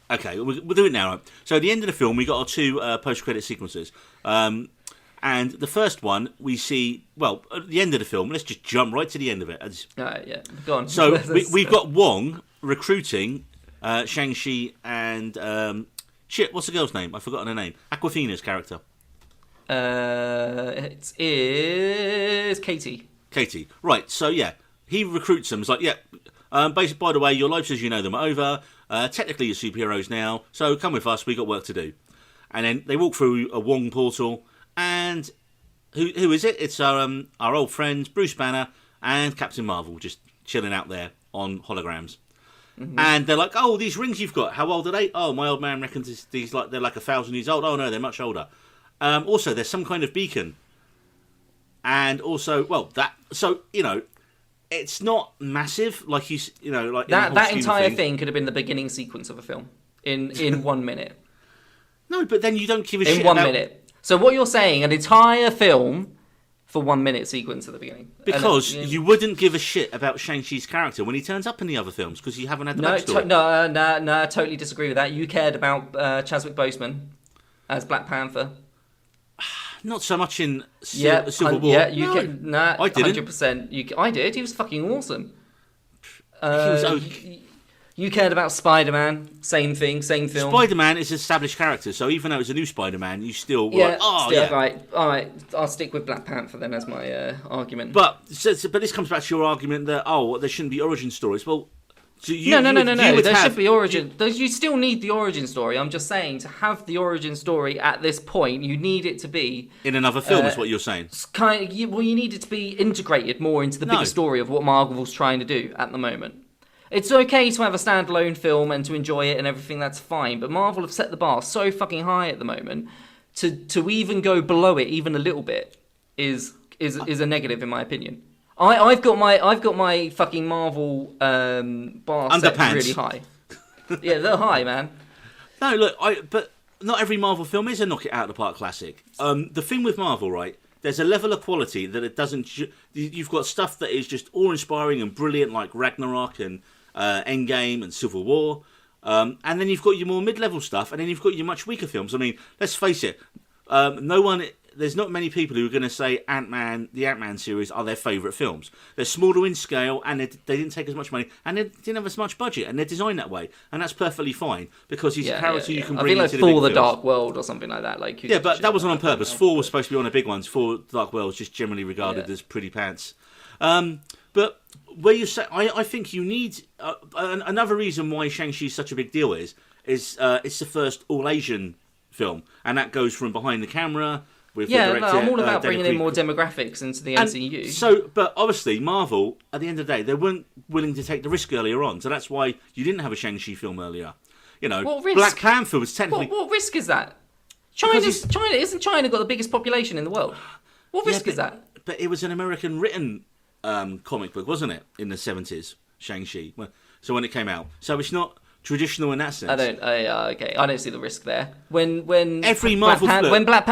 okay, we'll do it now. Right? So at the end of the film, we got our two post-credit sequences. And the first one, we see, at the end of the film, let's just jump right to the end of it. Yeah, go on. So we've got Wong recruiting Shang-Chi and... what's the girl's name? I've forgotten her name. Awkwafina's character. It is Katie. Katie. Right, so yeah, he recruits them. It's like, basically, by the way, your lives as you know them are over. Technically, you're superheroes now, so come with us, we got work to do. And then they walk through a Wong portal, and who is it? It's our old friends, Bruce Banner and Captain Marvel, just chilling out there on holograms. Mm-hmm. And they're like, oh, these rings you've got, how old are they? Oh, my old man reckons they're like 1,000 years old. Oh, no, they're much older. Also, there's some kind of beacon. And also, it's not massive, like that entire thing could have been the beginning sequence of a film in 1 minute. No, but then you don't give a shit in 1 minute. So what you're saying, an entire film for 1 minute sequence at the beginning, because you wouldn't give a shit about Shang-Chi's character when he turns up in the other films because you haven't had the backstory. No, I totally disagree with that. You cared about Chadwick Boseman as Black Panther. Not so much in Civil War. Yeah, I didn't. 100%. I did. He was fucking awesome. Okay. You cared about Spider-Man. Same thing, same film. Spider-Man is an established character, so even though it's a new Spider-Man, you still Right, all right. I'll stick with Black Panther then as my argument. But this comes back to your argument that there shouldn't be origin stories. Well, so no. There should be origin. You still need the origin story. I'm just saying to have the origin story at this point, you need it to be in another film. Is what you're saying? You need it to be integrated more into the bigger story of what Marvel's trying to do at the moment. It's okay to have a standalone film and to enjoy it and everything. That's fine. But Marvel have set the bar so fucking high at the moment to even go below it even a little bit is a negative in my opinion. I've got my fucking Marvel bar set really high. Yeah, they're high, man. No, look, but not every Marvel film is a knock it out of the park classic. The thing with Marvel, right? There's a level of quality that it doesn't. You've got stuff that is just awe-inspiring and brilliant, like Ragnarok and Endgame and Civil War, and then you've got your more mid-level stuff, and then you've got your much weaker films. I mean, let's face it. There's not many people who are going to say the Ant-Man series are their favourite films. They're smaller in scale, and they didn't take as much money, and they didn't have as much budget, and they're designed that way, and that's perfectly fine because he's a character you can bring into the big Thor: The films. Dark World or something like that. But that wasn't on purpose. Thor was supposed to be one of the big ones. Thor: The Dark World is just generally regarded as pretty pants. But where you say, I think you need another reason why Shang-Chi is such a big deal is it's the first all Asian film, and that goes from behind the camera. with the Yeah, director. no, I'm all about David bringing in more Creed. demographics into the And MCU. So, but obviously, Marvel, at the end of the day, they weren't willing to take the risk earlier on. So that's why you didn't have a Shang-Chi film earlier. You know, What risk? Black Panther was technically... What risk is that? China isn't China got the biggest population in the world? What risk is that? But it was an American written comic book, wasn't it? In the 70s, Shang-Chi. So when it came out. So it's not traditional in that sense. I don't see the risk there. When Every Marvel when Black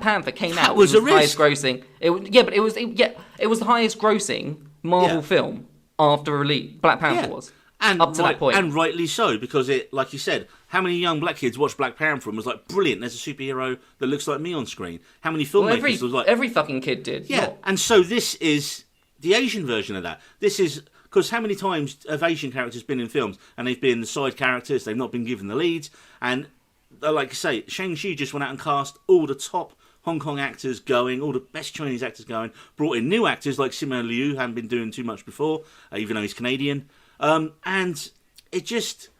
Panther came out, was it a was the highest risk. grossing. It was the highest grossing Marvel film after release. Black Panther was. And up to that point. And rightly so, because it, like you said, how many young black kids watched Black Panther and was like, brilliant, there's a superhero that looks like me on screen. How many filmmakers was like... Every fucking kid did. Yeah, and so this is the Asian version of that. This is... Because how many times have Asian characters been in films and they've been the side characters, they've not been given the leads, and like I say, Shang-Chi just went out and cast all the top Hong Kong actors going, all the best Chinese actors going, brought in new actors like Simu Liu, who hadn't been doing too much before, even though he's Canadian. And it just...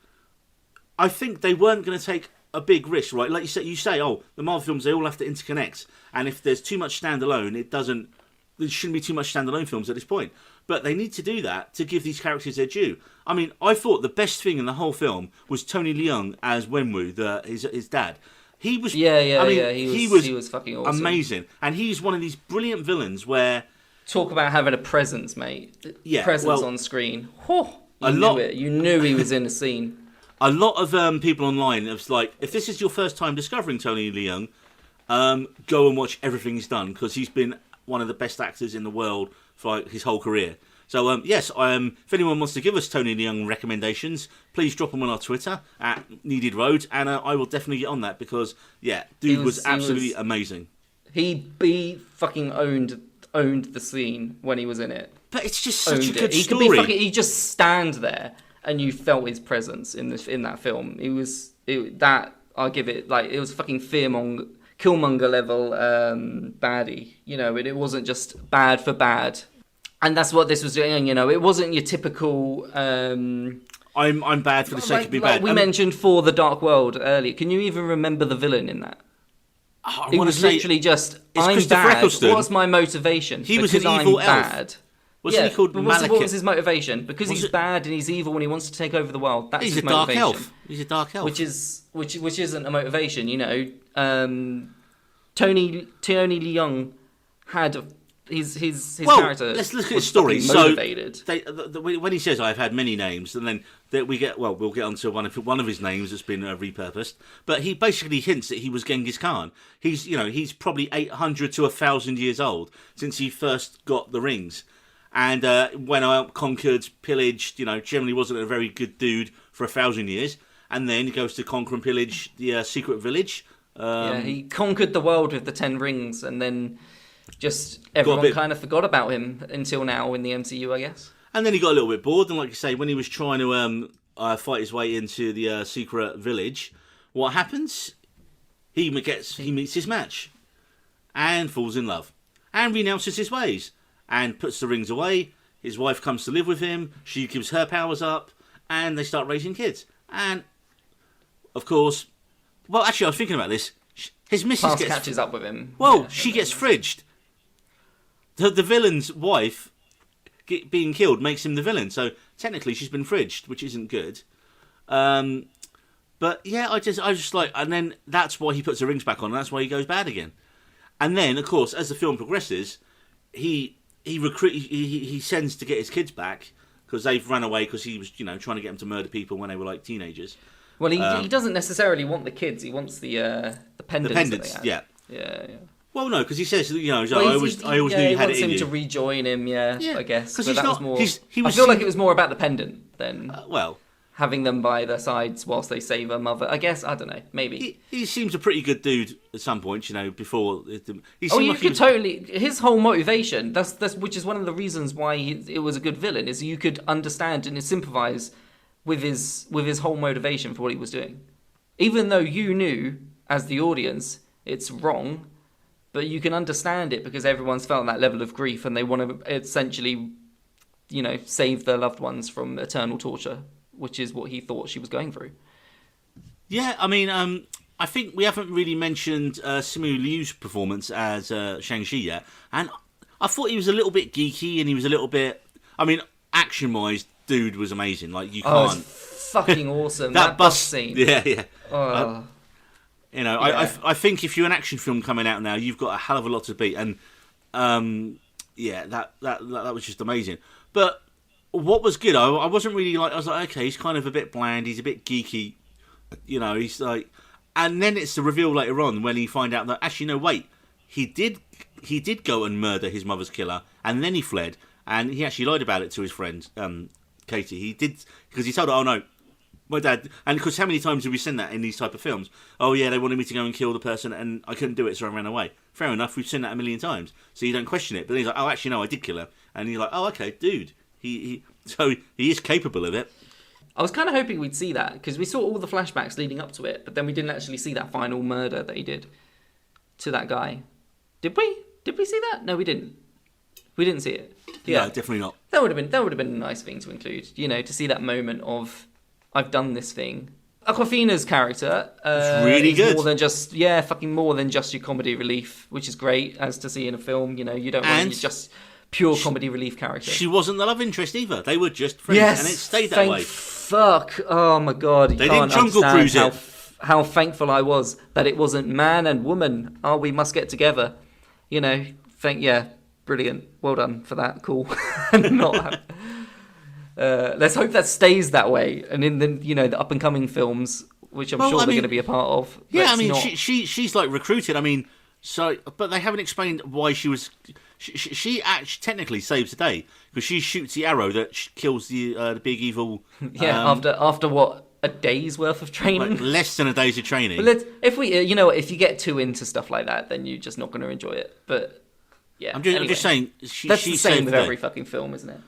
I think they weren't going to take a big risk, right? Like you say, oh, the Marvel films, they all have to interconnect. And if there's too much standalone, there shouldn't be too much standalone films at this point. But they need to do that to give these characters their due. I mean, I thought the best thing in the whole film was Tony Leung as Wenwu, his dad. He was... He was fucking awesome. Amazing. And he's one of these brilliant villains where... Talk about having a presence, mate. Yeah, presence on screen. You knew he was in the scene. A lot of people online was like, if this is your first time discovering Tony Leung, go and watch everything he's done, because he's been one of the best actors in the world for like, his whole career. So, yes, if anyone wants to give us Tony Leung recommendations, please drop them on our Twitter at Needed Road, and I will definitely get on that, because, yeah, dude was absolutely amazing. He fucking owned the scene when he was in it. But it's just such a good story. He He just stand there, and you felt his presence in that film. I'll give it, like, it was fucking Killmonger level baddie. You know, it wasn't just bad for bad. And that's what this was doing, you know. It wasn't your typical... I'm bad for the sake of being bad. We mentioned For the Dark World earlier. Can you even remember the villain in that? It was literally just, I'm bad. Eccleston. What's my motivation? He was an evil elf. Bad. Wasn't he called Malekith? What was his motivation? Because he's bad and he's evil and he wants to take over the world. That's his motivation. He's a dark elf. Which isn't a motivation, you know. Tony Leung had his character. Let's look at his story. Motivated. So, when he says I've had many names, and then we'll get onto one of his names that's been repurposed. But he basically hints that he was Genghis Khan. He's probably 800 to 1,000 years old since he first got the rings. And went out, conquered, pillaged, generally wasn't a very good dude for 1,000 years. And then he goes to conquer and pillage the secret village. He conquered the world with the 10 rings, and then just everyone kind of forgot about him until now in the MCU, I guess. And then he got a little bit bored, and like you say, when he was trying to fight his way into the secret village, what happens? He meets his match, and falls in love, and renounces his ways, and puts the rings away. His wife comes to live with him. She gives her powers up, and they start raising kids. And of course, well, actually, I was thinking about this. His missus catches up with him. Well, she gets fridged. The villain's wife being killed makes him the villain, so technically she's been fridged, which isn't good. But yeah, I just like, and then that's why he puts the rings back on, and that's why he goes bad again. And then, of course, as the film progresses, he sends to get his kids back because they've run away because he was trying to get them to murder people when they were like teenagers. Well, he doesn't necessarily want the kids. He wants the pendants. The pendants, yeah. Well, no, because he says, I always knew you had it in you. He wants him to rejoin him, I guess. Because that was more. I feel like it was more about the pendant than well, having them by their sides whilst they save her mother. I guess, I don't know, maybe. He seems a pretty good dude at some point, before. His whole motivation, that's which is one of the reasons why it was a good villain, is you could understand and sympathise with his whole motivation for what he was doing. Even though you knew, as the audience, it's wrong, but you can understand it because everyone's felt that level of grief and they want to essentially, save their loved ones from eternal torture, which is what he thought she was going through. Yeah, I mean, I think we haven't really mentioned Simu Liu's performance as Shang-Chi yet, and I thought he was a little bit geeky, and he was a little bit. I mean, action-wise, dude was amazing. Like you Oh, can't. it's fucking awesome. that bus scene. Yeah. Oh. I think if you're an action film coming out now, you've got a hell of a lot to beat, and that was just amazing. But what was good, I wasn't really like. I was like, okay, he's kind of a bit bland. He's a bit geeky. He's like, and then it's the reveal later on when you find out that actually, no, wait, he did go and murder his mother's killer, and then he fled, and he actually lied about it to his friend Katie. He did because he told her, oh no. My dad, and because how many times have we seen that in these type of films? Oh yeah, they wanted me to go and kill the person, and I couldn't do it, so I ran away. Fair enough, we've seen that a million times, so you don't question it. But then he's like, oh, actually no, I did kill her, and you're like, oh, okay, dude, he is capable of it. I was kind of hoping we'd see that because we saw all the flashbacks leading up to it, but then we didn't actually see that final murder that he did to that guy. Did we? Did we see that? No, we didn't. We didn't see it. Yeah, No, definitely not. That would have been a nice thing to include. To see that moment of I've done this thing. Aquafina's character it's really good. More than just more than just your comedy relief, which is great as to see in a film. You don't want your just pure comedy relief character. She wasn't the love interest either. They were just friends, and it stayed that way. Fuck! Oh my god! They didn't Jungle Cruise it. How thankful I was that it wasn't man and woman. Oh, we must get together. Brilliant. Well done for that. Cool. Let's hope that stays that way, and in the up and coming films, which I'm sure they're going to be a part of. Yeah, she's like recruited. I mean, but they haven't explained why she was. She actually technically saves the day because she shoots the arrow that kills the big evil. Yeah, after what, a day's worth of training? Like less than a day's of training. But if you get too into stuff like that, then you're just not going to enjoy it. But yeah, I'm just saying. That's she the same with the every fucking film, isn't it?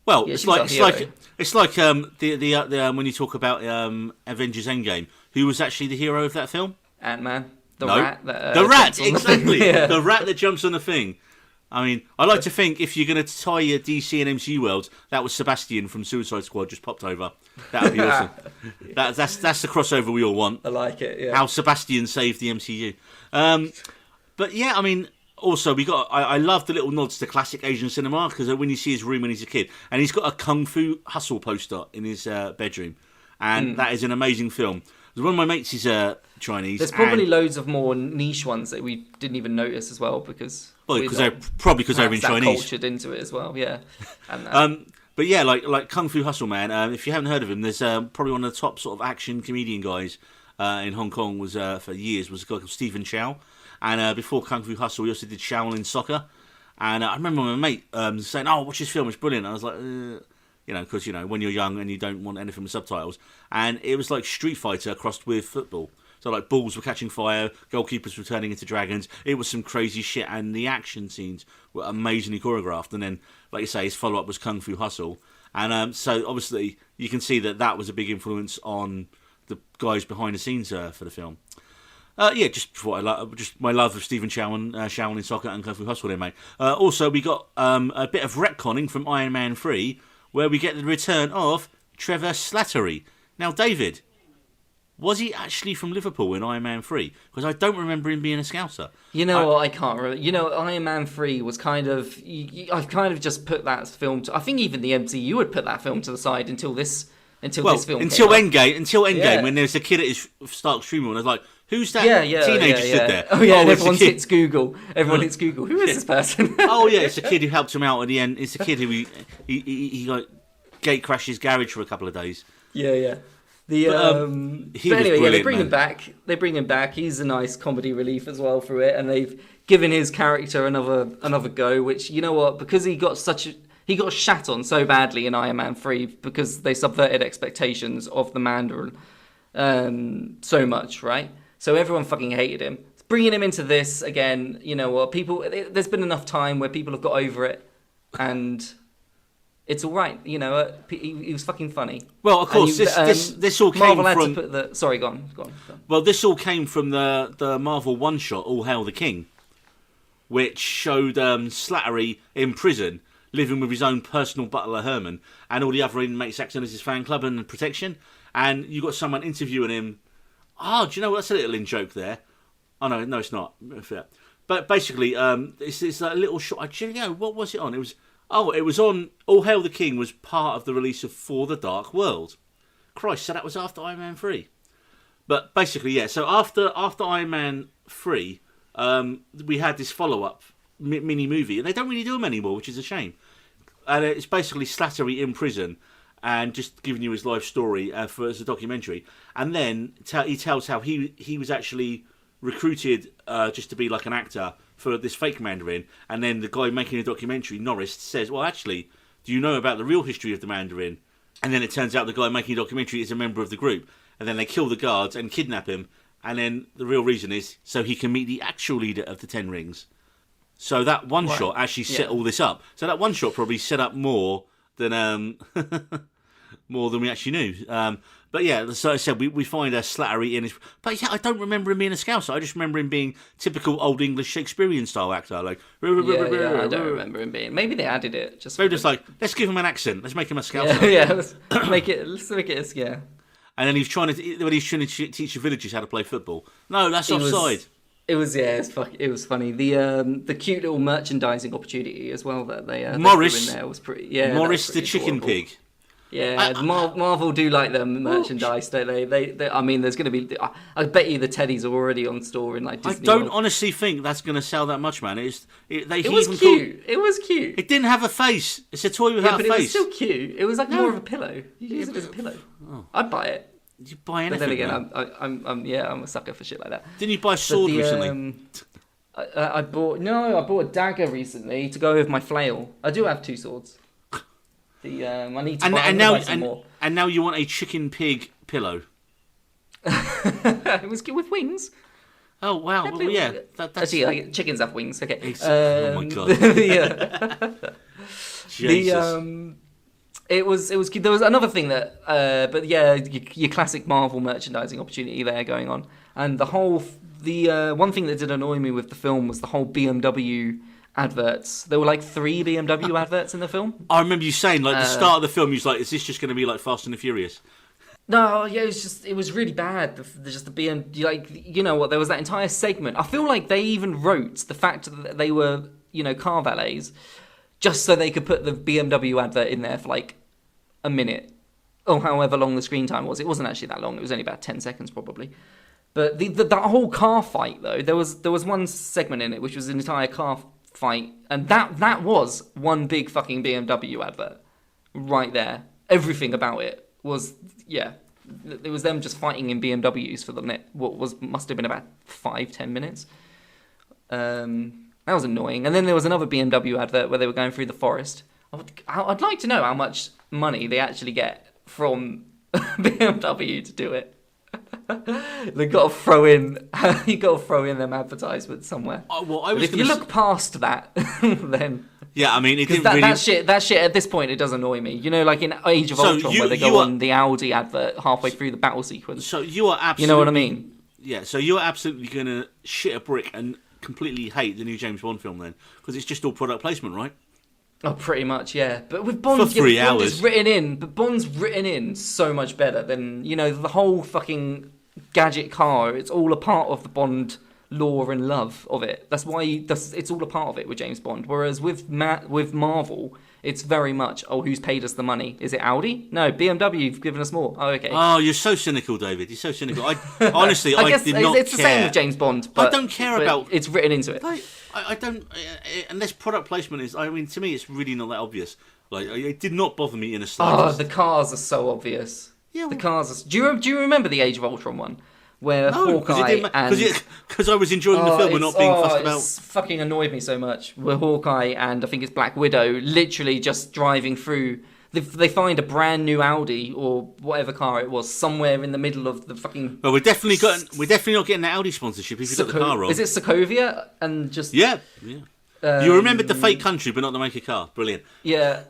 Well, Yeah, it's like the when you talk about Avengers Endgame, who was actually the hero of that film? Ant-Man, the No. rat. That, The rat, jumps on the exactly. thing. Yeah. The rat that jumps on the thing. I mean, I like to think if you're going to tie your DC and MCU worlds, that was Sebastian from Suicide Squad just popped over. That would be awesome. That's the crossover we all want. I like it. Yeah. How Sebastian saved the MCU. But yeah, I mean. Also, I love the little nods to classic Asian cinema because when you see his room when he's a kid, and he's got a Kung Fu Hustle poster in his bedroom, and that is an amazing film. One of my mates is Chinese. There's probably loads of more niche ones that we didn't even notice as well because they're in Chinese, cultured into it as well. Yeah, and but yeah, like Kung Fu Hustle, man. If you haven't heard of him, there's probably one of the top sort of action comedian guys in Hong Kong. Was for years was a guy called Stephen Chow. And before Kung Fu Hustle, we also did Shaolin Soccer. And I remember my mate saying, "Oh, watch this film, it's brilliant." And I was like, because when you're young and you don't want anything with subtitles, and it was like Street Fighter crossed with football. So like balls were catching fire, goalkeepers were turning into dragons. It was some crazy shit, and the action scenes were amazingly choreographed. And then, like you say, his follow up was Kung Fu Hustle, and so obviously you can see that was a big influence on the guys behind the scenes for the film. Just my love of Stephen Chow and Shaolin Soccer and Kung Fu Hustle there, mate. Also, we got a bit of retconning from Iron Man 3, where we get the return of Trevor Slattery. Now, David, was he actually from Liverpool in Iron Man 3? Because I don't remember him being a Scouser. I can't remember. Iron Man 3 was kind of... I've kind of just put that film... I think even the MCU would put that film to the side until this film until came Endgame, Yeah. when there's a kid at his Stark streamer, and I was like, who's that teenager stood there? Oh yeah, and it's everyone hits Google. Who is this person? Oh yeah, it's a kid who helped him out at the end. It's a kid who he like gate crashed his garage for a couple of days. Yeah. They bring him back. They bring him back. He's a nice comedy relief as well through it, and they've given his character another go. Which, you know what, because he got shat on so badly in Iron Man 3 because they subverted expectations of the Mandarin so much, right? So everyone fucking hated him. Bringing him into this again, you know what? There's been enough time where people have got over it, and it's all right. He was fucking funny. Well, of course, this all came Marvel had from. To put sorry, go on. Well, this all came from the Marvel one shot, All Hail the King, which showed Slattery in prison, living with his own personal butler Herman, and all the other inmates acting as his fan club and protection. And you got someone interviewing him. Oh, do you know what? That's a little in joke there. Oh no, it's not. But basically, it's that little short. Actually, what was it on? It was on. All Hail the King was part of the release of For the Dark World. Christ, so that was after Iron Man 3. But basically, yeah. So after Iron Man 3, we had this follow-up mini movie, and they don't really do them anymore, which is a shame. And it's basically Slattery in prison and just giving you his life story as a documentary. And then he tells how he was actually recruited just to be like an actor for this fake Mandarin. And then the guy making the documentary, Norris, says, well, actually, do you know about the real history of the Mandarin? And then it turns out the guy making the documentary is a member of the group. And then they kill the guards and kidnap him. And then the real reason is so he can meet the actual leader of the Ten Rings. So that one shot actually set all this up. So that one shot probably set up more than we actually knew. But yeah, so I said, we find Slattery in his... But yeah, I don't remember him being a Scouser. I just remember him being typical Old English Shakespearean style actor. Like, I don't remember him being... Maybe they added it. Maybe just like, let's give him an accent. Let's make him a Scouser. Let's make it, yeah. And then he's trying to teach the villagers how to play football. No, that's offside. It was funny. The cute little merchandising opportunity as well that they Morris threw in there was pretty. Yeah, Morris pretty the chicken adorable. pig. Yeah, Marvel do like their merchandise, don't they? They I mean, there's going to be. I bet you the teddies are already on store in like Disney. I don't World. honestly think that's going to sell that much, man. It was cute. It was cute. It didn't have a face. It's a toy without a face. But it was still cute. It was like more of a pillow. You use it as a pillow. Oh. I'd buy it. You buy anything? But then again, I'm a sucker for shit like that. Didn't you buy a sword recently? I bought a dagger recently to go with my flail. I do have 2 swords. I need to buy some more. And now you want a chicken pig pillow. It was with wings. Oh wow! Well, yeah, that's... Actually, like, chickens have wings. Okay. Oh my god. It was there was another thing that but yeah, your classic Marvel merchandising opportunity there going on, and the one thing that did annoy me with the film was the whole BMW adverts. There were like 3 BMW adverts in the film. I remember you saying like the start of the film, you was like, "Is this just going to be like Fast and the Furious?" No, yeah, it was really bad. Just the BMW, like, you know what? There was that entire segment. I feel like they even wrote the fact that they were, car valets, just so they could put the BMW advert in there for like a minute, or however long the screen time was. It wasn't actually that long. It was only about 10 seconds probably. But that whole car fight though, there was one segment in it which was an entire car fight, and that was one big fucking BMW advert right there. Everything about it was, yeah, it was them just fighting in BMWs for must have been about 5-10 minutes. That was annoying. And then there was another BMW advert where they were going through the forest. I'd like to know how much money they actually get from BMW to do it. You got to throw in them advertisements somewhere. If you look past that, then yeah, I mean, that shit at this point it does annoy me. Like in Age of Ultron, where they go on the Audi advert halfway through the battle sequence. So you are absolutely, you know what I mean? Yeah. So you are absolutely gonna shit a brick and completely hate the new James Bond film then, because it's just all product placement, right? Oh, pretty much, yeah. But with Bond, for 3 hours, Bond's written in so much better than the whole fucking gadget car. It's all a part of the Bond lore and love of it. That's why it's all a part of it with James Bond. Whereas with Marvel, it's very much, who's paid us the money? Is it Audi? No, BMW. You've given us more. Oh, okay. Oh, you're so cynical, David. You're so cynical. Honestly, I guess did not care. It's the same with James Bond. But I don't care about. It's written into it. I don't. Unless product placement is. I mean, to me, it's really not that obvious. Like, it did not bother me in a slightest. Oh, the cars are so obvious. Yeah, the cars. Do you remember the Age of Ultron one? Where Hawkeye because I was enjoying the film and not being fussed about. It's fucking annoyed me so much. Where Hawkeye and I think it's Black Widow literally just driving through. They find a brand new Audi or whatever car it was somewhere in the middle of the fucking. Well, we're definitely not getting the Audi sponsorship if you got the car wrong. Is it Sokovia and just? Yeah. You remembered the fake country, but not the make of car. Brilliant. Yeah,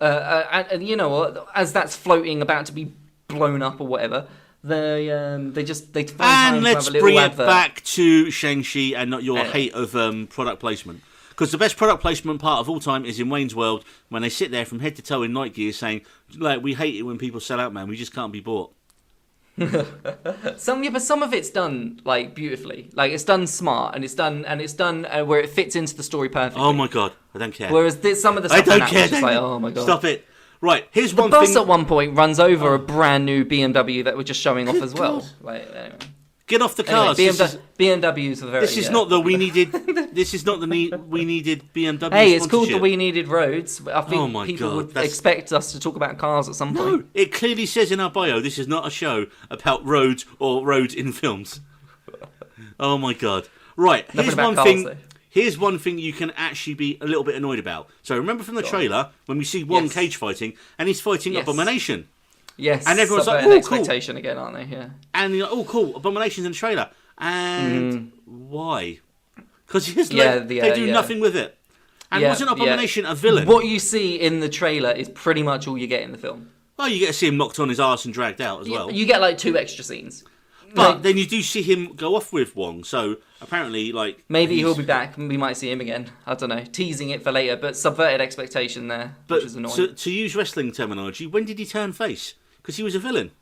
and you know what? As that's floating about to be blown up or whatever. They find and let's bring it back to Shang-Chi and not your hate of product placement, because the best product placement part of all time is in Wayne's World when they sit there from head to toe in night gear saying, like, we hate it when people sell out, man, we just can't be bought. But some of it's done like beautifully. Like it's done smart, and it's done where it fits into the story perfectly. Oh my god, I don't care. Whereas some of the stuff I don't in that care. was just like, oh my god. Stop it. Right, here's The one bus thing. at one point runs over a brand new BMW that we're just showing off as well. God. Like, anyway. Get off the cars. BMWs are very. This is not the we needed. This is not the we needed BMW. Hey, it's called sponsorship. the We Needed Roads. I think Oh my people God, would that's- expect us to talk about cars at some No, point. it clearly says in our bio this is not a show about roads or roads in films. Oh my god! Right, Nothing here's about one cars, thing. though. Here's one thing you can actually be a little bit annoyed about. So remember from the trailer when we see Wong Yes. cage fighting and he's fighting Yes. Abomination, Yes, And everyone's like, subverting "Oh, cool." expectation again, aren't they? Yeah. and you're like, oh cool, Abomination's in the trailer, and why? Because Yeah, they do yeah. nothing with it. And Yeah, wasn't yeah. Abomination a villain? What you see in the trailer is pretty much all you get in the film. Well, you get to see him knocked on his arse and dragged out as well. You get like 2 extra scenes. But Like, then you do see him go off with Wong, so apparently, like... maybe he's- he'll be back and we might see him again. I don't know. Teasing it for later, but subverted expectation there, which is annoying. But to use wrestling terminology, when did he turn face? Because he was a villain.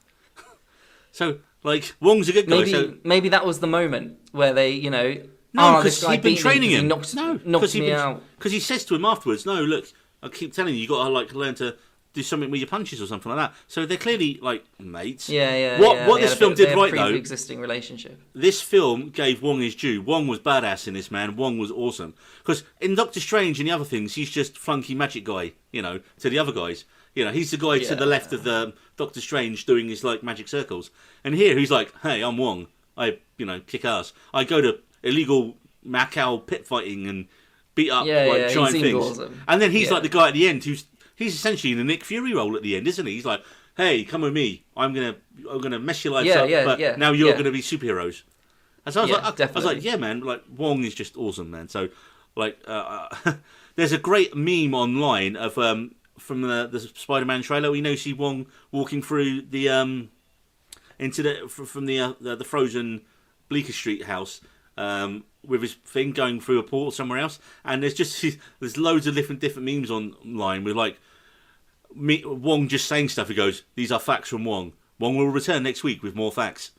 So, like, Wong's a good guy, so... Maybe that was the moment where they, you know... No, "Oh, this because guy he'd been beat me training 'cause he him. knocked me out. Because he says to him afterwards, no, look, I keep telling you, you got to, like, learn to do something with your punches or something like that. So they're clearly, like, mates. Yeah. What they this had a film bit- they did had a right, though... pre-existing relationship. This film gave Wong his due. Wong was badass in this, man. Wong was awesome. Because in Doctor Strange and the other things, he's just flunky magic guy, you know, to the other guys. You know, he's the guy to the left of the Doctor Strange doing his, like, magic circles. And here, he's like, hey, I'm Wong. I, you know, kick ass. I go to illegal Macau pit fighting and beat up, like, he giant seemed things. awesome. And then he's Yeah. like the guy at the end who's... He's essentially in the Nick Fury role at the end, isn't he? He's like, hey, come with me. I'm gonna mess your lives up, but now you're gonna be superheroes. And so I was like, I was definitely. like, yeah, man. Like Wong is just awesome, man. So, like, there's a great meme online of from the Spider-Man trailer. We know see Wong walking through the into from the frozen Bleecker Street house. With his thing going through a portal somewhere else, and there's loads of different memes online with like Wong just saying stuff. He goes, "These are facts from Wong. Wong will return next week with more facts."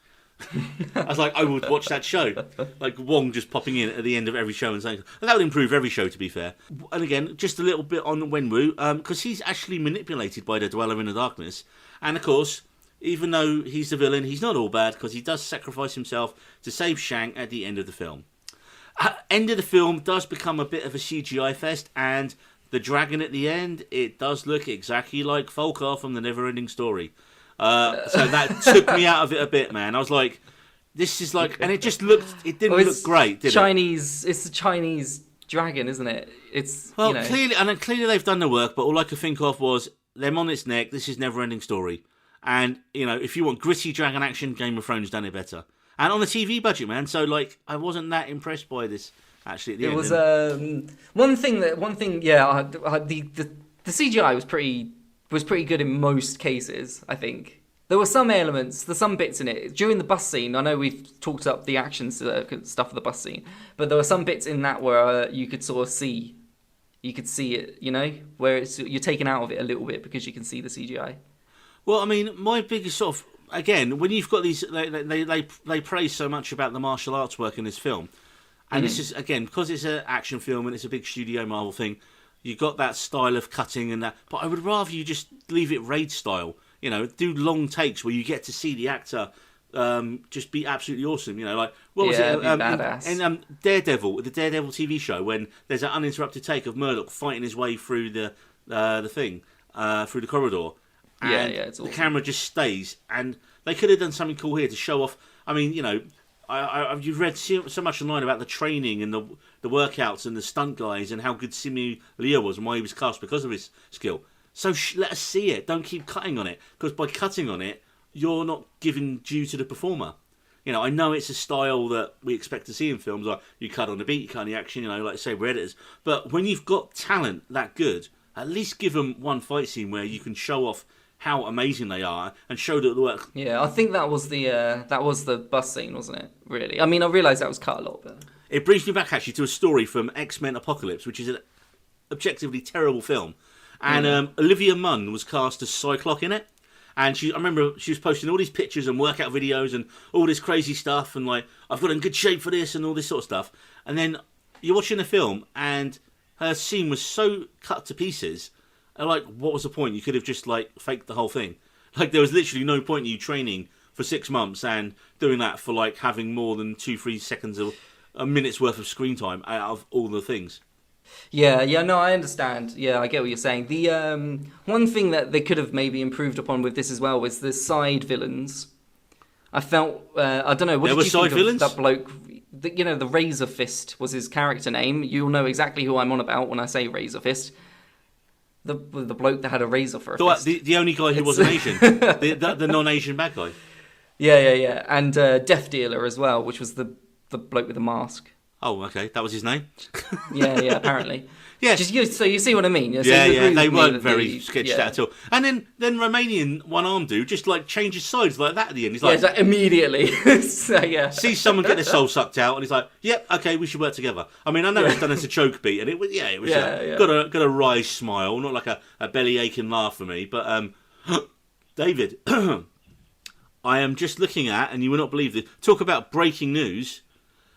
I was like, I would watch that show. Like Wong just popping in at the end of every show and saying, and that would improve every show, to be fair. And again, just a little bit on Wenwu, because he's actually manipulated by the Dweller in the Darkness, and of course, even though he's the villain, he's not all bad because he does sacrifice himself to save Shang at the end of the film. End of the film does become a bit of a CGI fest, and the dragon at the end, it does look exactly like Volkar from the Neverending Story. So that took me out of it a bit, man. I was like, this is like, and it didn't look great, did Chinese, it's the Chinese dragon, isn't it? It's, Well, you know. clearly they've done the work, but all I could think of was them on its neck. This is Neverending Story, and you know, if you want gritty dragon action, Game of Thrones done it better, and on a TV budget, man. So like, I wasn't that impressed by this actually. At the It end. was one thing. Yeah, the CGI was pretty good in most cases. I think there were some elements, there's some bits in it during the bus scene. I know we've talked up the action stuff of the bus scene, but there were some bits in that where you could sort of see, it, you know, where you're taken out of it a little bit because you can see the CGI. Well, I mean, my biggest sort of, again, when you've got these, they praise so much about the martial arts work in this film, and this is again because it's an action film and it's a big studio Marvel thing. You got that style of cutting and that, but I would rather you just leave it raid style. You know, do long takes where you get to see the actor just be absolutely awesome. You know, like what was it? Be badass. In Daredevil, the Daredevil TV show, when there's an uninterrupted take of Murdoch fighting his way through the thing, through the corridor. And it's the awesome. camera just stays, and they could have done something cool here to show off. I mean, you know, you've read so much online about the training and the workouts and the stunt guys and how good Simu Liu was and why he was cast because of his skill. So let us see it. Don't keep cutting on it, because by cutting on it, you're not giving due to the performer. You know, I know it's a style that we expect to see in films, like you cut on the beat, you cut on the action, you know, like say we're editors. But when you've got talent that good, at least give them one fight scene where you can show off how amazing they are and show that the work. Yeah, I think that was the bus scene, wasn't it? Really, I mean, I realised that was cut a lot, but It brings me back actually to a story from X-Men Apocalypse, which is an objectively terrible film. And Olivia Munn was cast as Cyclops in it. And I remember she was posting all these pictures and workout videos and all this crazy stuff, and like, I've got in good shape for this and all this sort of stuff. And then you're watching the film, and her scene was so cut to pieces. And like, what was the point? You could have just like faked the whole thing. Like, there was literally no point in you training for 6 months and doing that for like having more than 2-3 seconds of a minute's worth of screen time out of all the things. Yeah, no, I understand. Yeah, I get what you're saying. The one thing that they could have maybe improved upon with this as well was the side villains. I felt, I don't know, what did you think of that bloke? The Razor Fist was his character name. You'll know exactly who I'm on about when I say Razor Fist. The bloke that had a razor for a fist. The only guy who wasn't Asian. the non-Asian bad guy. Yeah. And Death Dealer as well, which was the bloke with the mask. Oh, okay. That was his name? Yeah, apparently. Yeah. So you see what I mean? So They weren't very sketched out at all. And then Romanian one-armed dude just like changes sides like that at the end. He's like, immediately. Sees someone get their soul sucked out, and he's like, "Yep, okay, we should work together." I mean, I know it's done as a joke beat, and it was got a wry smile, not like a belly aching laugh for me. But David, I am just looking at, and you will not believe this. Talk about breaking news.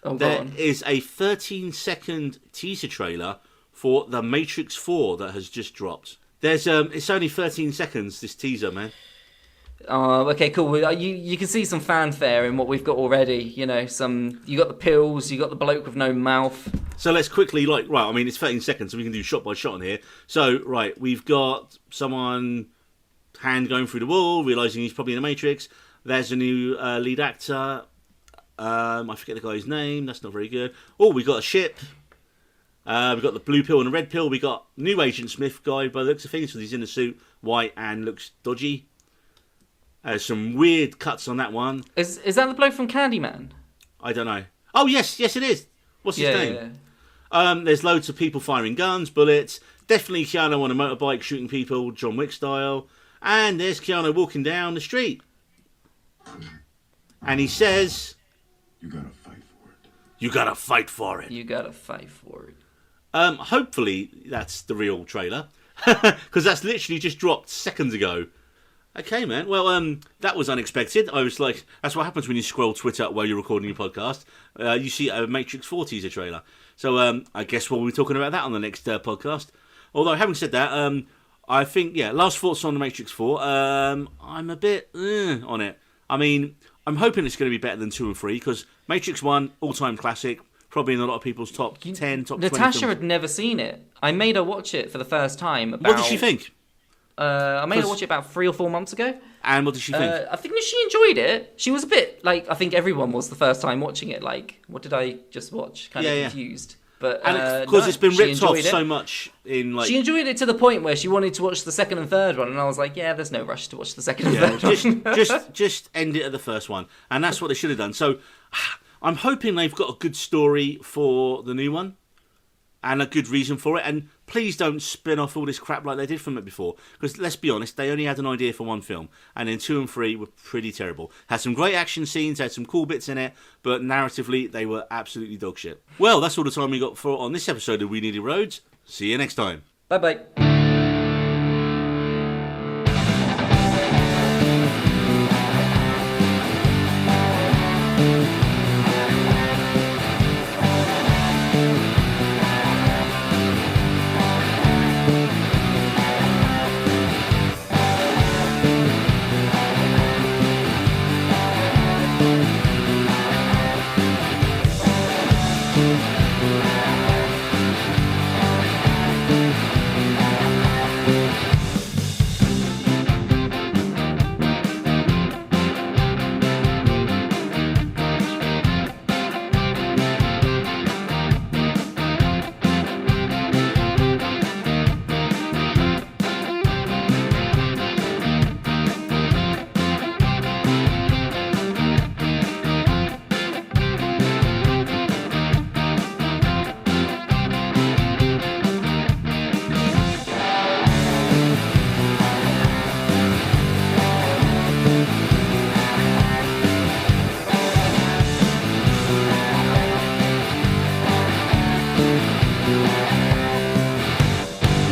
Oh, there is a 13-second teaser trailer for The Matrix 4 that has just dropped. There's it's only 13 seconds, this teaser, man. Oh, okay, cool. You can see some fanfare in what we've got already. You got the pills, you got the bloke with no mouth. So let's quickly, I mean, it's 13 seconds, so we can do shot by shot on here. So, right, we've got someone, hand going through the wall, realising he's probably in the Matrix. There's a new lead actor. I forget the guy's name. That's not very good. Oh, we got a ship. We've got the blue pill and the red pill. We got new Agent Smith guy by the looks of things, so he's in a suit, white, and looks dodgy. Some weird cuts on that one. Is that the bloke from Candyman? I don't know. Oh, yes, it is. What's his name? Yeah. There's loads of people firing guns, bullets. Definitely Keanu on a motorbike shooting people, John Wick style. And there's Keanu walking down the street. And he says... You gotta fight for it. You gotta fight for it. You gotta fight for it. Hopefully that's the real trailer. Because that's literally just dropped seconds ago. Okay, man. Well, that was unexpected. I was like, that's what happens when you scroll Twitter while you're recording your podcast. You see a Matrix 4 teaser trailer. So I guess we'll be talking about that on the next podcast. Although, having said that, I think, last thoughts on the Matrix 4. I'm a bit on it. I mean, I'm hoping it's going to be better than 2 and 3, because Matrix 1, all-time classic, probably in a lot of people's top 10, top 20. Natasha had never seen it. I made her watch it for the first time. What did she think? I made her watch it about 3 or 4 months ago. And what did she think? I think she enjoyed it. She was a bit, like, I think everyone was the first time watching it. Like, what did I just watch? Kind of confused. But, and of course, it's been ripped off so much in, like... She enjoyed it to the point where she wanted to watch the second and third one, and I was like, there's no rush to watch the second and third one. just end it at the first one. And that's what they should have done. So, I'm hoping they've got a good story for the new one. And a good reason for it. And please don't spin off all this crap like they did from it before. Because let's be honest, they only had an idea for one film. And then 2 and 3 were pretty terrible. Had some great action scenes, had some cool bits in it. But narratively, they were absolutely dog shit. Well, that's all the time we got for on this episode of We Needed Roads. See you next time. Bye-bye.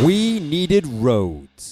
We Needed Roads.